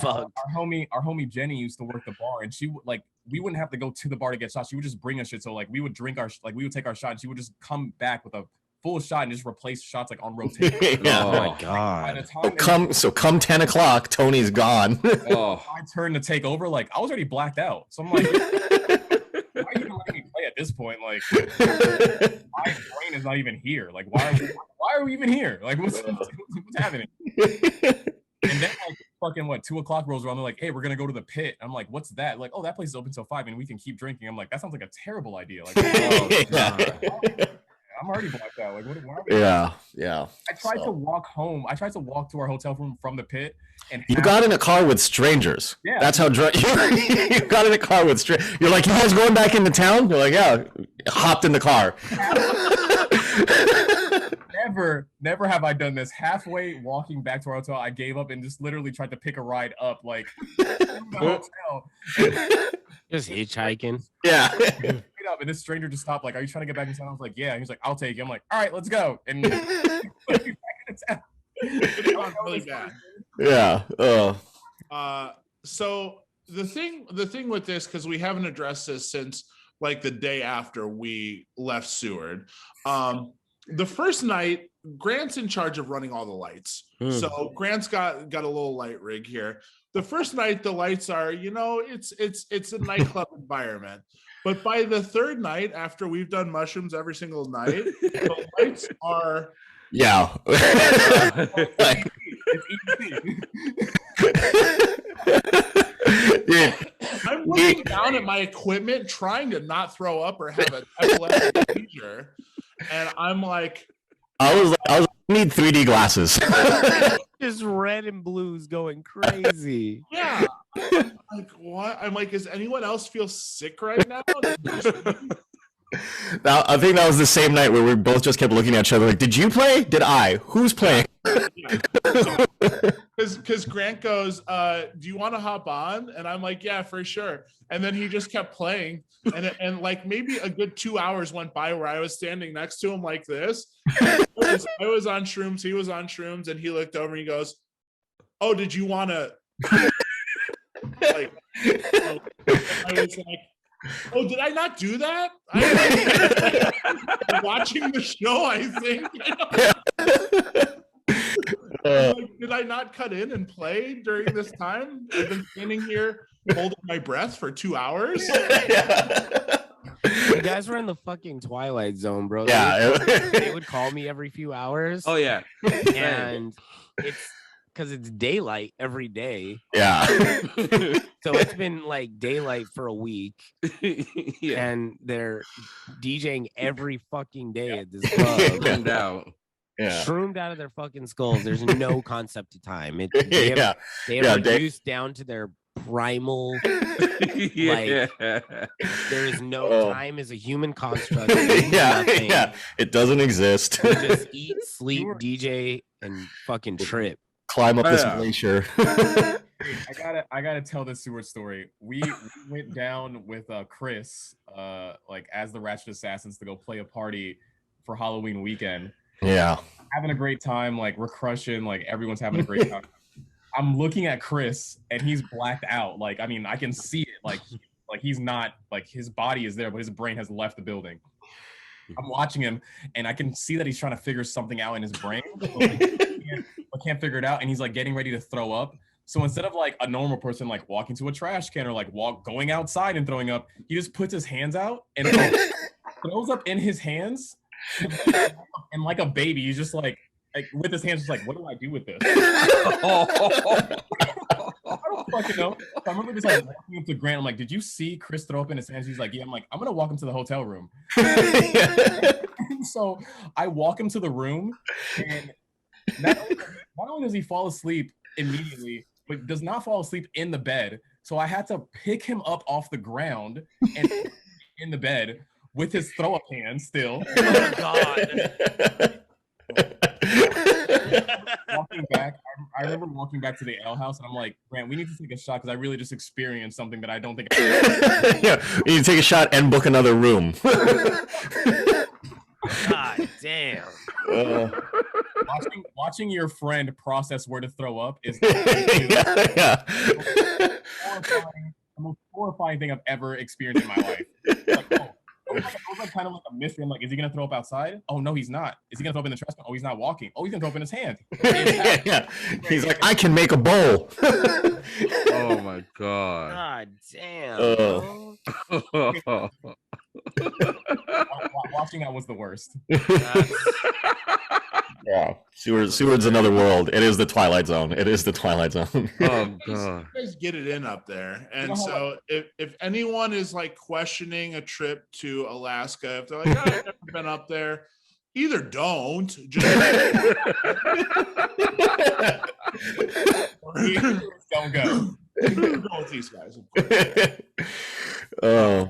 our homie Jenny used to work the bar, and she would like, we wouldn't have to go to the bar to get shots. She would just bring us shit. So like we would drink we would take our shot, and she would just come back with a full shot and just replace shots like on rotation. Yeah. Oh my god. Come 10 o'clock, Tony's gone. My turn to take over, like I was already blacked out. So I'm like, why are you even letting me play at this point? Like my brain is not even here. Like why are we even here? Like what's happening? And then like fucking 2 o'clock rolls around, they're like, hey, we're gonna go to the pit. I'm like, what's that? Like, oh, that place is open till 5 and we can keep drinking. I'm like, that sounds like a terrible idea. Like, I'm already blacked out. Like, why are we yeah. I tried to walk home. I tried to walk to our hotel room from the pit, and you got in a car with strangers. Yeah, that's how drunk you got in a car with strangers. You're like, you guys going back into town? You're like, yeah. Hopped in the car. Never have I done this. Halfway walking back to our hotel, I gave up and just literally tried to pick a ride up, like the hotel. Just hitchhiking. Yeah. Up, and this stranger just stopped. Like, are you trying to get back in town? I was like, yeah. And he's like, I'll take you. I'm like, all right, let's go. And Really bad. Yeah. So the thing with this, because we haven't addressed this since like the day after we left Seward. The first night, Grant's in charge of running all the lights. So Grant's got a little light rig here. The first night, the lights are, it's a nightclub environment. But by the third night, after we've done mushrooms every single night, the lights are... Yeah. I'm looking down at my equipment, trying to not throw up or have an epileptic seizure. And I'm like... I was I need 3D glasses. Just red and blues going crazy. Yeah. I'm like, what? I'm like, does anyone else feel sick right now? Now, I think that was the same night where we both just kept looking at each other like, did you play? Did I? Who's playing? Because Grant goes, do you want to hop on? And I'm like, yeah, for sure. And then he just kept playing. And like maybe a good 2 hours went by where I was standing next to him like this. I was on shrooms, he was on shrooms, and he looked over and he goes, oh, did you want to... like, I was like, oh, did I not do that? I'm watching the show, I think. Like, did I not cut in and play during this time? I've been standing here holding my breath for 2 hours. You guys were in the fucking Twilight Zone, bro. Yeah. They would call me every few hours. Oh yeah. And it's because it's daylight every day. Yeah. So it's been like daylight for a week, and they're DJing every fucking day at this club. Shroomed out. Shroomed out of their fucking skulls. There's no concept of time. They have reduced down to their primal. Like, there is no time as a human construct. It doesn't exist. We just eat, sleep, DJ, and fucking trip. Climb up this glacier. I gotta tell this Seward story. We went down with Chris, like as the Ratchet Assassins, to go play a party for Halloween weekend. Yeah, having a great time. Like, we're crushing. Like, everyone's having a great time. I'm looking at Chris, and he's blacked out. Like, I mean, I can see it. Like he's not, like, his body is there, but his brain has left the building. I'm watching him, and I can see that he's trying to figure something out in his brain. I can't figure it out, and he's like getting ready to throw up. So instead of like a normal person like walking to a trash can or like going outside and throwing up, he just puts his hands out and throws up in his hands. And like a baby, he's just like with his hands, just like, what do I do with this? I don't fucking know. So I remember just like walking up to Grant. I'm like, did you see Chris throw up in his hands? He's like, yeah. I'm like, I'm gonna walk him to the hotel room. So I walk him to the room, and not only does he fall asleep immediately, but does not fall asleep in the bed. So I had to pick him up off the ground and in the bed with his throw-up hand still. Oh, God. Walking back, I remember walking back to the ale house, and I'm like, Grant, we need to take a shot because I really just experienced something that I don't think. Yeah, you need to take a shot and book another room. God damn. Watching your friend process where to throw up is the most horrifying thing I've ever experienced in my life. Like, it was like kind of like a mystery. I'm like, is he gonna throw up outside? Oh no, he's not. Is he gonna throw up in the trash can? Oh, he's not walking. Oh, he's gonna throw up in his hand. Yeah. He's like, I can make a bowl. Oh my god. God damn. Watching that was the worst. Yeah, Seward's another world. It is the Twilight Zone. It is the Twilight Zone. Oh god, you guys get it in up there. And so if anyone is like questioning a trip to Alaska, if they're like, oh, I've never been up there, either don't, just don't go. Go with these guys. Of course. Oh.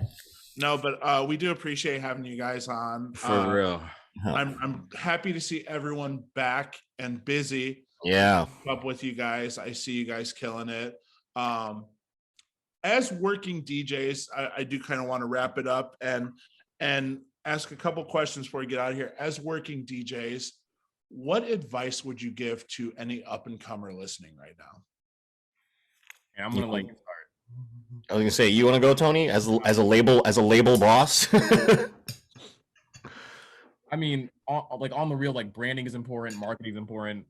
No, but we do appreciate having you guys on. For real. I'm happy to see everyone back and busy. Yeah. Up with you guys. I see you guys killing it. As working DJs, I do kind of want to wrap it up and ask a couple questions before we get out of here. As working DJs, what advice would you give to any up and comer listening right now? Yeah, I'm gonna let you start. I was gonna say, you want to go, Tony, as a label boss? I mean, on the real, like, branding is important, marketing is important.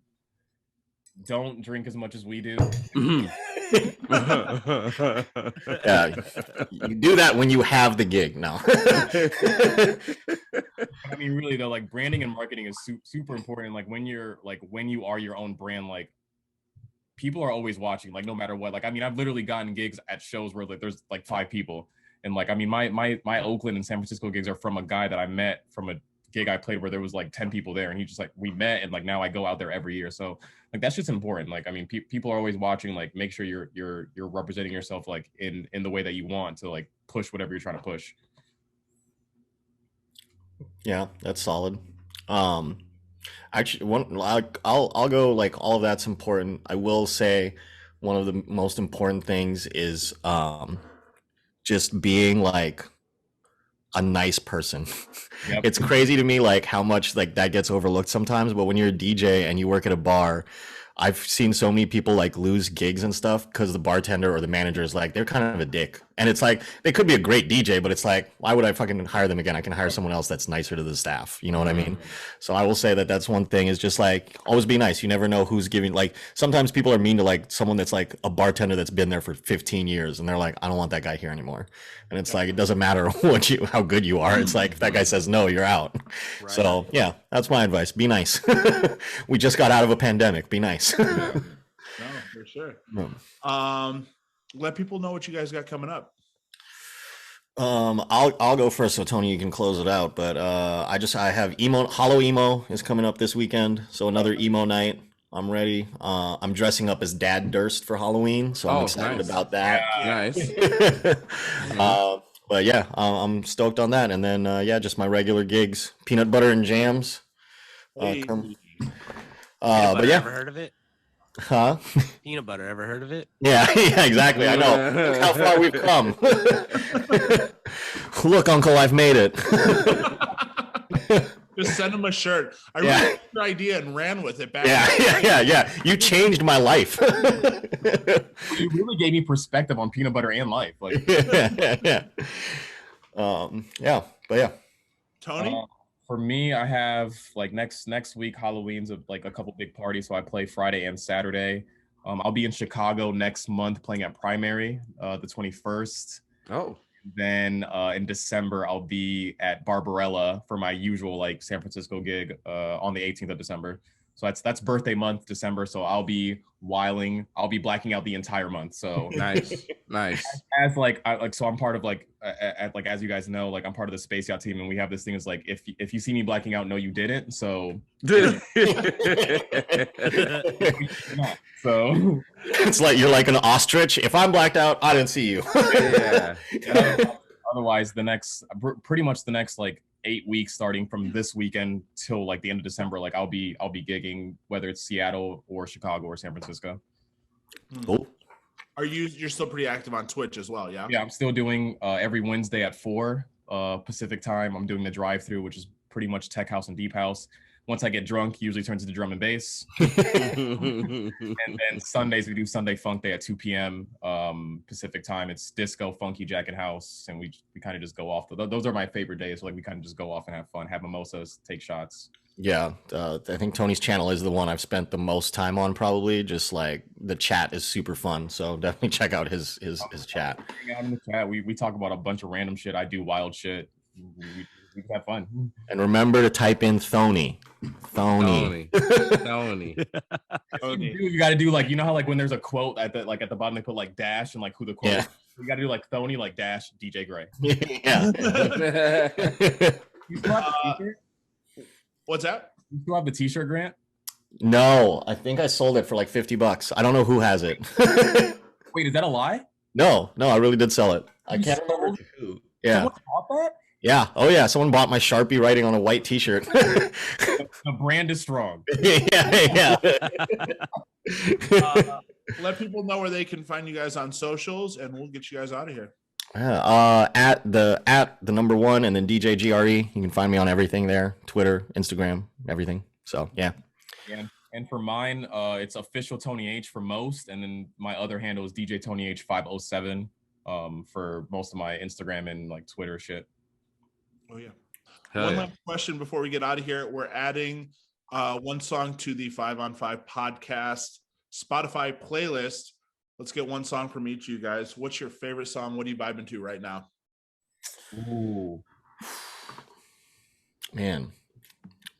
Don't drink as much as we do. Yeah, you do that when you have the gig. No. I mean, really though, like, branding and marketing is super important. Like, when you are your own brand, like, people are always watching, like, no matter what. Like, I mean, I've literally gotten gigs at shows where like there's like 5 people, and like, I mean, my Oakland and San Francisco gigs are from a guy that I met from a gig I played where there was like 10 people there, and he just like, we met, and like now I go out there every year. So like, that's just important. Like, I mean, people are always watching. Like, make sure you're representing yourself like in the way that you want to like push whatever you're trying to push. Yeah, that's solid. Actually, I'll go, like, all of that's important. I will say one of the most important things is just being like a nice person. Yep. It's crazy to me like how much like that gets overlooked sometimes, but when you're a DJ and you work at a bar, I've seen so many people like lose gigs and stuff because the bartender or the manager is like, they're kind of a dick. And it's like, they could be a great DJ, but it's like, why would I fucking hire them again? I can hire someone else that's nicer to the staff. You know what I mean? So I will say that that's one thing, is just like, always be nice. You never know who's giving, like, sometimes people are mean to like someone that's like a bartender that's been there for 15 years. And they're like, I don't want that guy here anymore. And it's like, it doesn't matter how good you are. It's like, if that guy says no, you're out. Right. So yeah, that's my advice. Be nice. We just got out of a pandemic. Be nice. For sure. Yeah. Let people know what you guys got coming up. I'll go first, so Tony, you can close it out. But I have Hollow Emo is coming up this weekend, so another emo night. I'm ready. I'm dressing up as Dad Durst for Halloween, so I'm excited about that. Nice. But yeah, I'm stoked on that. And then just my regular gigs, peanut butter and jams. Peanut But butter, yeah, ever heard of it? huh? Peanut butter, ever heard of it? Yeah, exactly. I know. Look how far we've come. Look, Uncle, I've made it. Just send him a shirt. I really liked your idea and ran with it back. Yeah. You changed my life. You really gave me perspective on peanut butter and life. Like, But yeah. Tony? for me, I have like next week, Halloween's like a couple big parties. So I play Friday and Saturday. I'll be in Chicago next month playing at Primary, the 21st. Oh. Then in December, I'll be at Barbarella for my usual like San Francisco gig on the 18th of December. So that's birthday month, December. So I'll be wilding. I'll be blacking out the entire month. So nice. As so I'm part of as you guys know, like I'm part of the Space Yacht team, and we have this thing is like if you see me blacking out, no, you didn't. So so it's like you're like an ostrich. If I'm blacked out, I didn't see you. Yeah. Otherwise, pretty much the next like 8 weeks, starting from this weekend till like the end of December, like I'll be gigging, whether it's Seattle or Chicago or San Francisco. Cool. You're still pretty active on Twitch as well, yeah? Yeah, I'm still doing every Wednesday at 4 Pacific time. I'm doing the drive-through, which is pretty much tech house and deep house. Once I get drunk, usually turns into drum and bass. And then Sundays, we do Sunday Funk Day at 2 p.m. Pacific time. It's disco, funky, jack and house. And we kind of just go off. Those are my favorite days. So like we kind of just go off and have fun, have mimosas, take shots. Yeah, I think Tony's channel is the one I've spent the most time on, probably. Just like the chat is super fun. So definitely check out his chat. Hang out in the chat. We talk about a bunch of random shit. I do wild shit. We have fun. And remember to type in Thony. Tony. You got to do like, you know how like when there's a quote at the bottom they put like dash and like who the quote is. You got to do like Thony like dash DJ Gray. Yeah. You still have the t-shirt? What's that? You still have the t-shirt, Grant? No, I think I sold it for like $50. I don't know who has it. Wait, is that a lie? No, I really did sell it. I can't remember who. Yeah. Someone bought that? Yeah. Oh yeah. Someone bought my Sharpie writing on a white t-shirt. The brand is strong. Yeah. Let people know where they can find you guys on socials, and we'll get you guys out of here. At the #1 and then DJ GRE. You can find me on everything there: Twitter, Instagram, everything. So yeah. And for mine, it's official Tony H for most, and then my other handle is DJ Tony H 507 for most of my Instagram and like Twitter shit. Oh yeah. One last question before we get out of here. We're adding one song to the 5 on 5 podcast Spotify playlist. Let's get one song from each of you guys. What's your favorite song? What are you vibing to right now? Ooh. Man.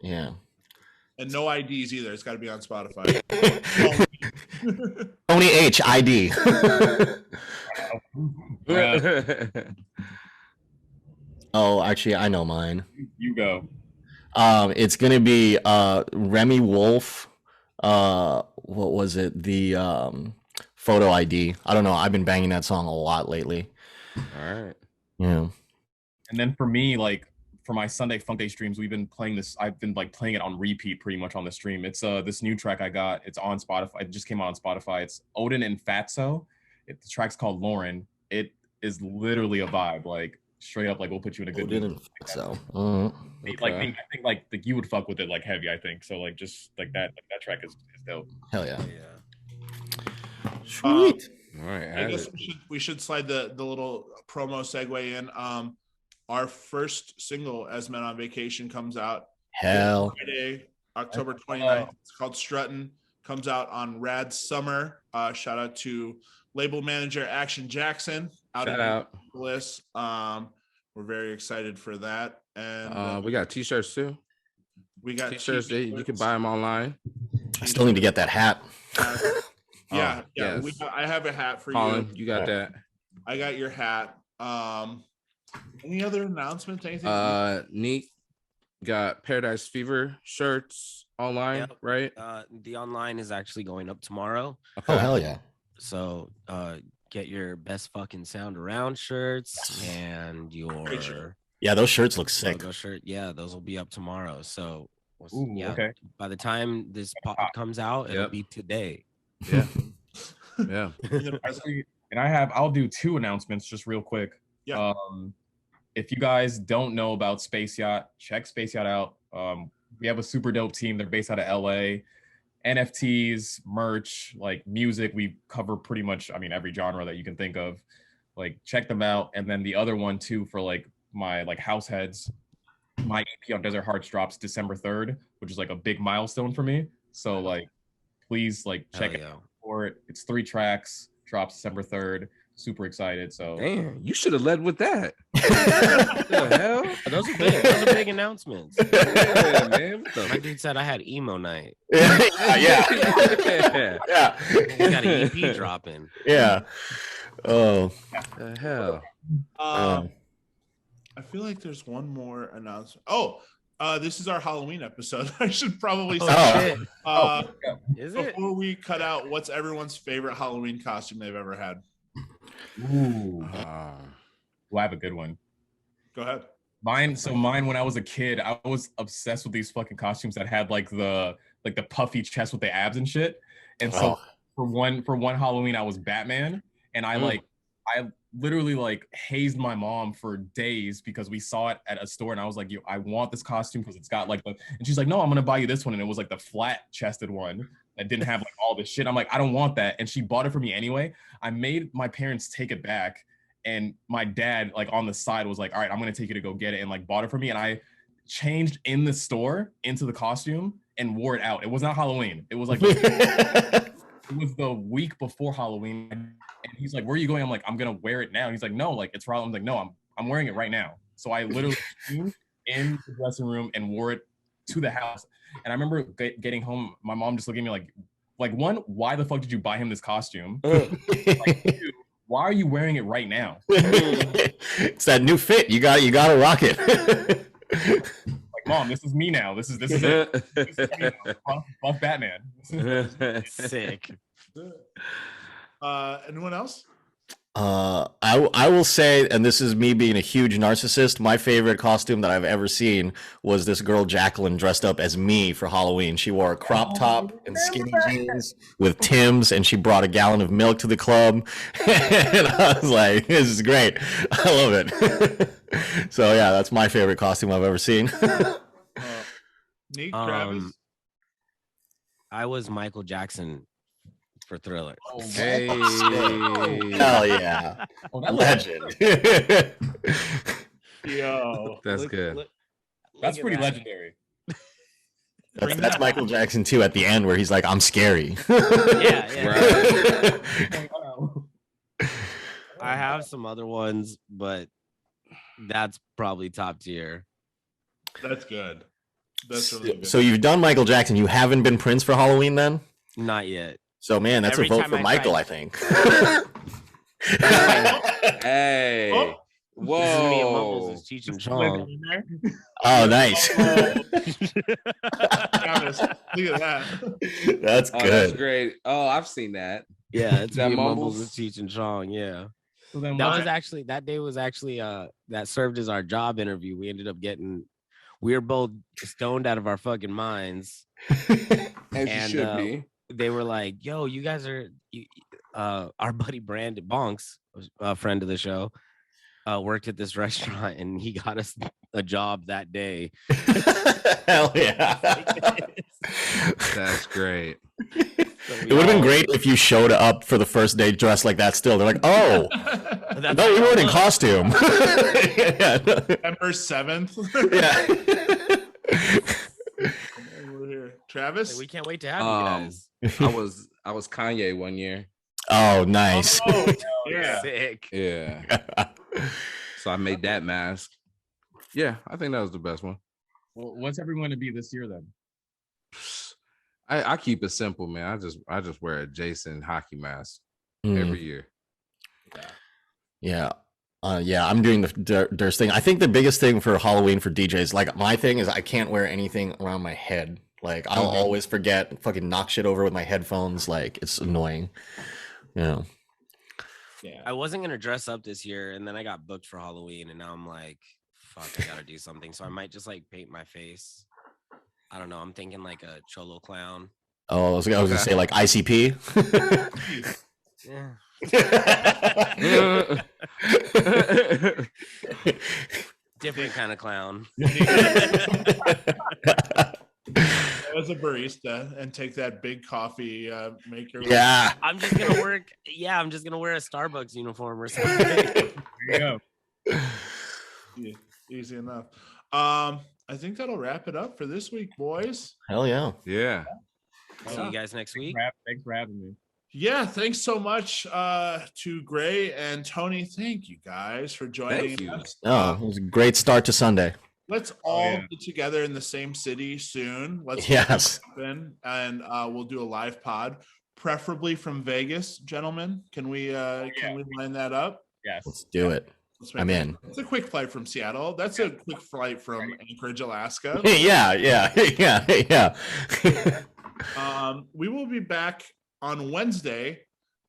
Yeah. And no IDs either. It's got to be on Spotify. Tony H ID. Oh, actually, I know mine. You go. It's gonna be Remy Wolf. What was it? The Photo ID. I don't know. I've been banging that song a lot lately. All right. Yeah. And then for me, like for my Sunday Funk Day streams, we've been playing this. I've been like playing it on repeat pretty much on the stream. It's this new track I got. It's on Spotify. It just came out on Spotify. It's Odin and Fatso. The track's called Lauren. It is literally a vibe. Like straight up, like we'll put you in a good mood. So like I think like you would fuck with it like heavy. I think so. Like just like that track is dope. Hell yeah. Sweet. All right. I guess we should slide the little promo segue in. Our first single, As Men on Vacation, comes out Friday, October 29th. It's called Struttin'. Comes out on Rad Summer. Shout out to label manager Action Jackson out in Minneapolis. We're very excited for that. And we got t-shirts too. We got t-shirts. You can buy them online. I still need to get that hat. Yeah. Yes. I have a hat for Colin, you. you got that. I got your hat. Any other announcements? Anything? Neek got Paradise Fever shirts online, Yep. right? The online is actually going up tomorrow. Okay. Oh hell yeah! So get your best fucking sound around shirts and your Those shirts look sick. logo shirt. Yeah, those will be up tomorrow. So Okay. by the time this pod comes out, it'll be today. Yeah. Yeah. And I'll do 2 announcements just real quick. Yeah. If you guys don't know about Space Yacht, check Space Yacht out. We have a super dope team. They're based out of LA. NFTs, merch, like music. We cover pretty much, every genre that you can think of. Like, check them out. And then the other one too, for like my like house heads, my EP on Desert Hearts drops December 3rd, which is like a big milestone for me. So like, please like check it out for it. It's 3 tracks, drops December 3rd. Super excited. So damn, you should have led with that. What the hell? Those are big. Those are big announcements. Yeah, man. My dude said I had emo night. Yeah. We got an EP dropping. Yeah. Oh. The hell. I feel like there's one more announcement. This is our Halloween episode. I should probably say. Is it? Before we cut out, what's everyone's favorite Halloween costume they've ever had? Ooh. Well, I have a good one. Go ahead. Mine when I was a kid, I was obsessed with these fucking costumes that had like the puffy chest with the abs and shit. And so for one Halloween, I was Batman, and I literally like hazed my mom for days because we saw it at a store, and I was like, yo, I want this costume because it's got like and she's like, no, I'm gonna buy you this one, and it was like the flat chested one that didn't have like all this shit. I'm like, I don't want that, and she bought it for me anyway. I made my parents take it back, and my dad like on the side was like, all right, I'm gonna take you to go get it, and like bought it for me, and I changed in the store into the costume and wore it out. It was not Halloween. It was like it was the week before Halloween, and he's like, where are you going? I'm like, I'm gonna wear it now. And he's like, no, like it's Halloween. I'm like, no, I'm wearing it right now. So I literally in the dressing room and wore it to the house. And I remember getting home, my mom just looking at me like one, why the fuck did you buy him this costume? Like, two, why are you wearing it right now? It's that new fit. You gotta rock it. Like, mom, this is me now. This is it. This is me now. Buff Batman. Sick. Anyone else? I will say, and this is me being a huge narcissist, my favorite costume that I've ever seen was this girl Jacqueline dressed up as me for Halloween. She wore a crop top and skinny jeans with Tim's, and she brought a gallon of milk to the club. And I was like, this is great. I love it. So yeah, that's my favorite costume I've ever seen. Nick, Travis? I was Michael Jackson for Thriller. Oh, hey. Hell yeah. Legend. Yo. That's good. That's pretty legendary. That's Michael Jackson too at the end where he's like, I'm scary. Yeah. Right. I have some other ones, but that's probably top tier. That's good. That's really good. So you've done Michael Jackson. You haven't been Prince for Halloween then? Not yet. So man, that's Every a vote time for I Michael, try- I think. Hey. Oh. Whoa. This is me and Mumbles is Cheech and Chong. Oh, nice. Travis, look at that. That's Oh, good. that's great. Oh, I've seen that. Yeah, it's That me and Mumbles Mumbles? is Cheech and Chong. Yeah. So then That day was actually that served as our job interview. We ended up we were both stoned out of our fucking minds. As And, you should be. They were like, yo, you guys are our buddy Brandon Bonks, a friend of the show, worked at this restaurant, and he got us a job that day. Hell yeah. That's great. It would have been great if you showed up for the first day dressed like that still. They're like, oh, no, you weren't in costume. Yeah. September 7th. Yeah. We're here. Travis? We can't wait to have you guys. I was Kanye one year. Oh, nice. Oh, yeah. Sick. Yeah. So I made that mask. Yeah, I think that was the best one. Well, what's everyone to be this year then? I keep it simple, man. I just wear a Jason hockey mask. every year. Yeah. I'm doing the Durst thing. I think the biggest thing for Halloween for DJs, like my thing is I can't wear anything around my head. Like I'll always forget, fucking knock shit over with my headphones. Like it's annoying. Yeah. I wasn't gonna dress up this year, and then I got booked for Halloween, and now I'm like, fuck, I gotta do something. So I might just like paint my face. I don't know. I'm thinking like a cholo clown. Oh, I was gonna say like ICP. Yeah. Different kind of clown. As a barista and take that big coffee maker. Yeah. I'm just gonna work. Yeah, I'm just gonna wear a Starbucks uniform or something. There you go. Yeah, easy enough. I think that'll wrap it up for this week, boys. Hell yeah. Yeah. See you guys next week. Thanks for having me. Yeah, thanks so much to Gray and Tony. Thank you guys for joining us. Oh, it was a great start to Sunday. Let's all get together in the same city soon. Let's and we'll do a live pod, preferably from Vegas, gentlemen. Can we line that up? Yes. Let's do it. I'm in. It's a quick flight from Seattle. That's a quick flight from Anchorage, Alaska. Yeah. We will be back on Wednesday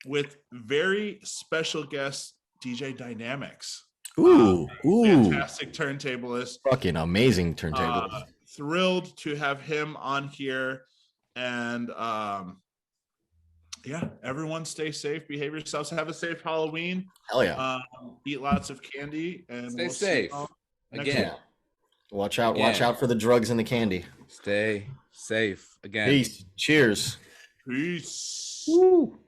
with very special guest DJ Dynamics. Ooh. Fantastic turntablist. Fucking amazing turntable. Thrilled to have him on here. And everyone stay safe, behave yourselves, have a safe Halloween. Hell yeah. Eat lots of candy and stay safe. Again. Watch out for the drugs and the candy. Stay safe again. Peace. Cheers. Peace. Woo.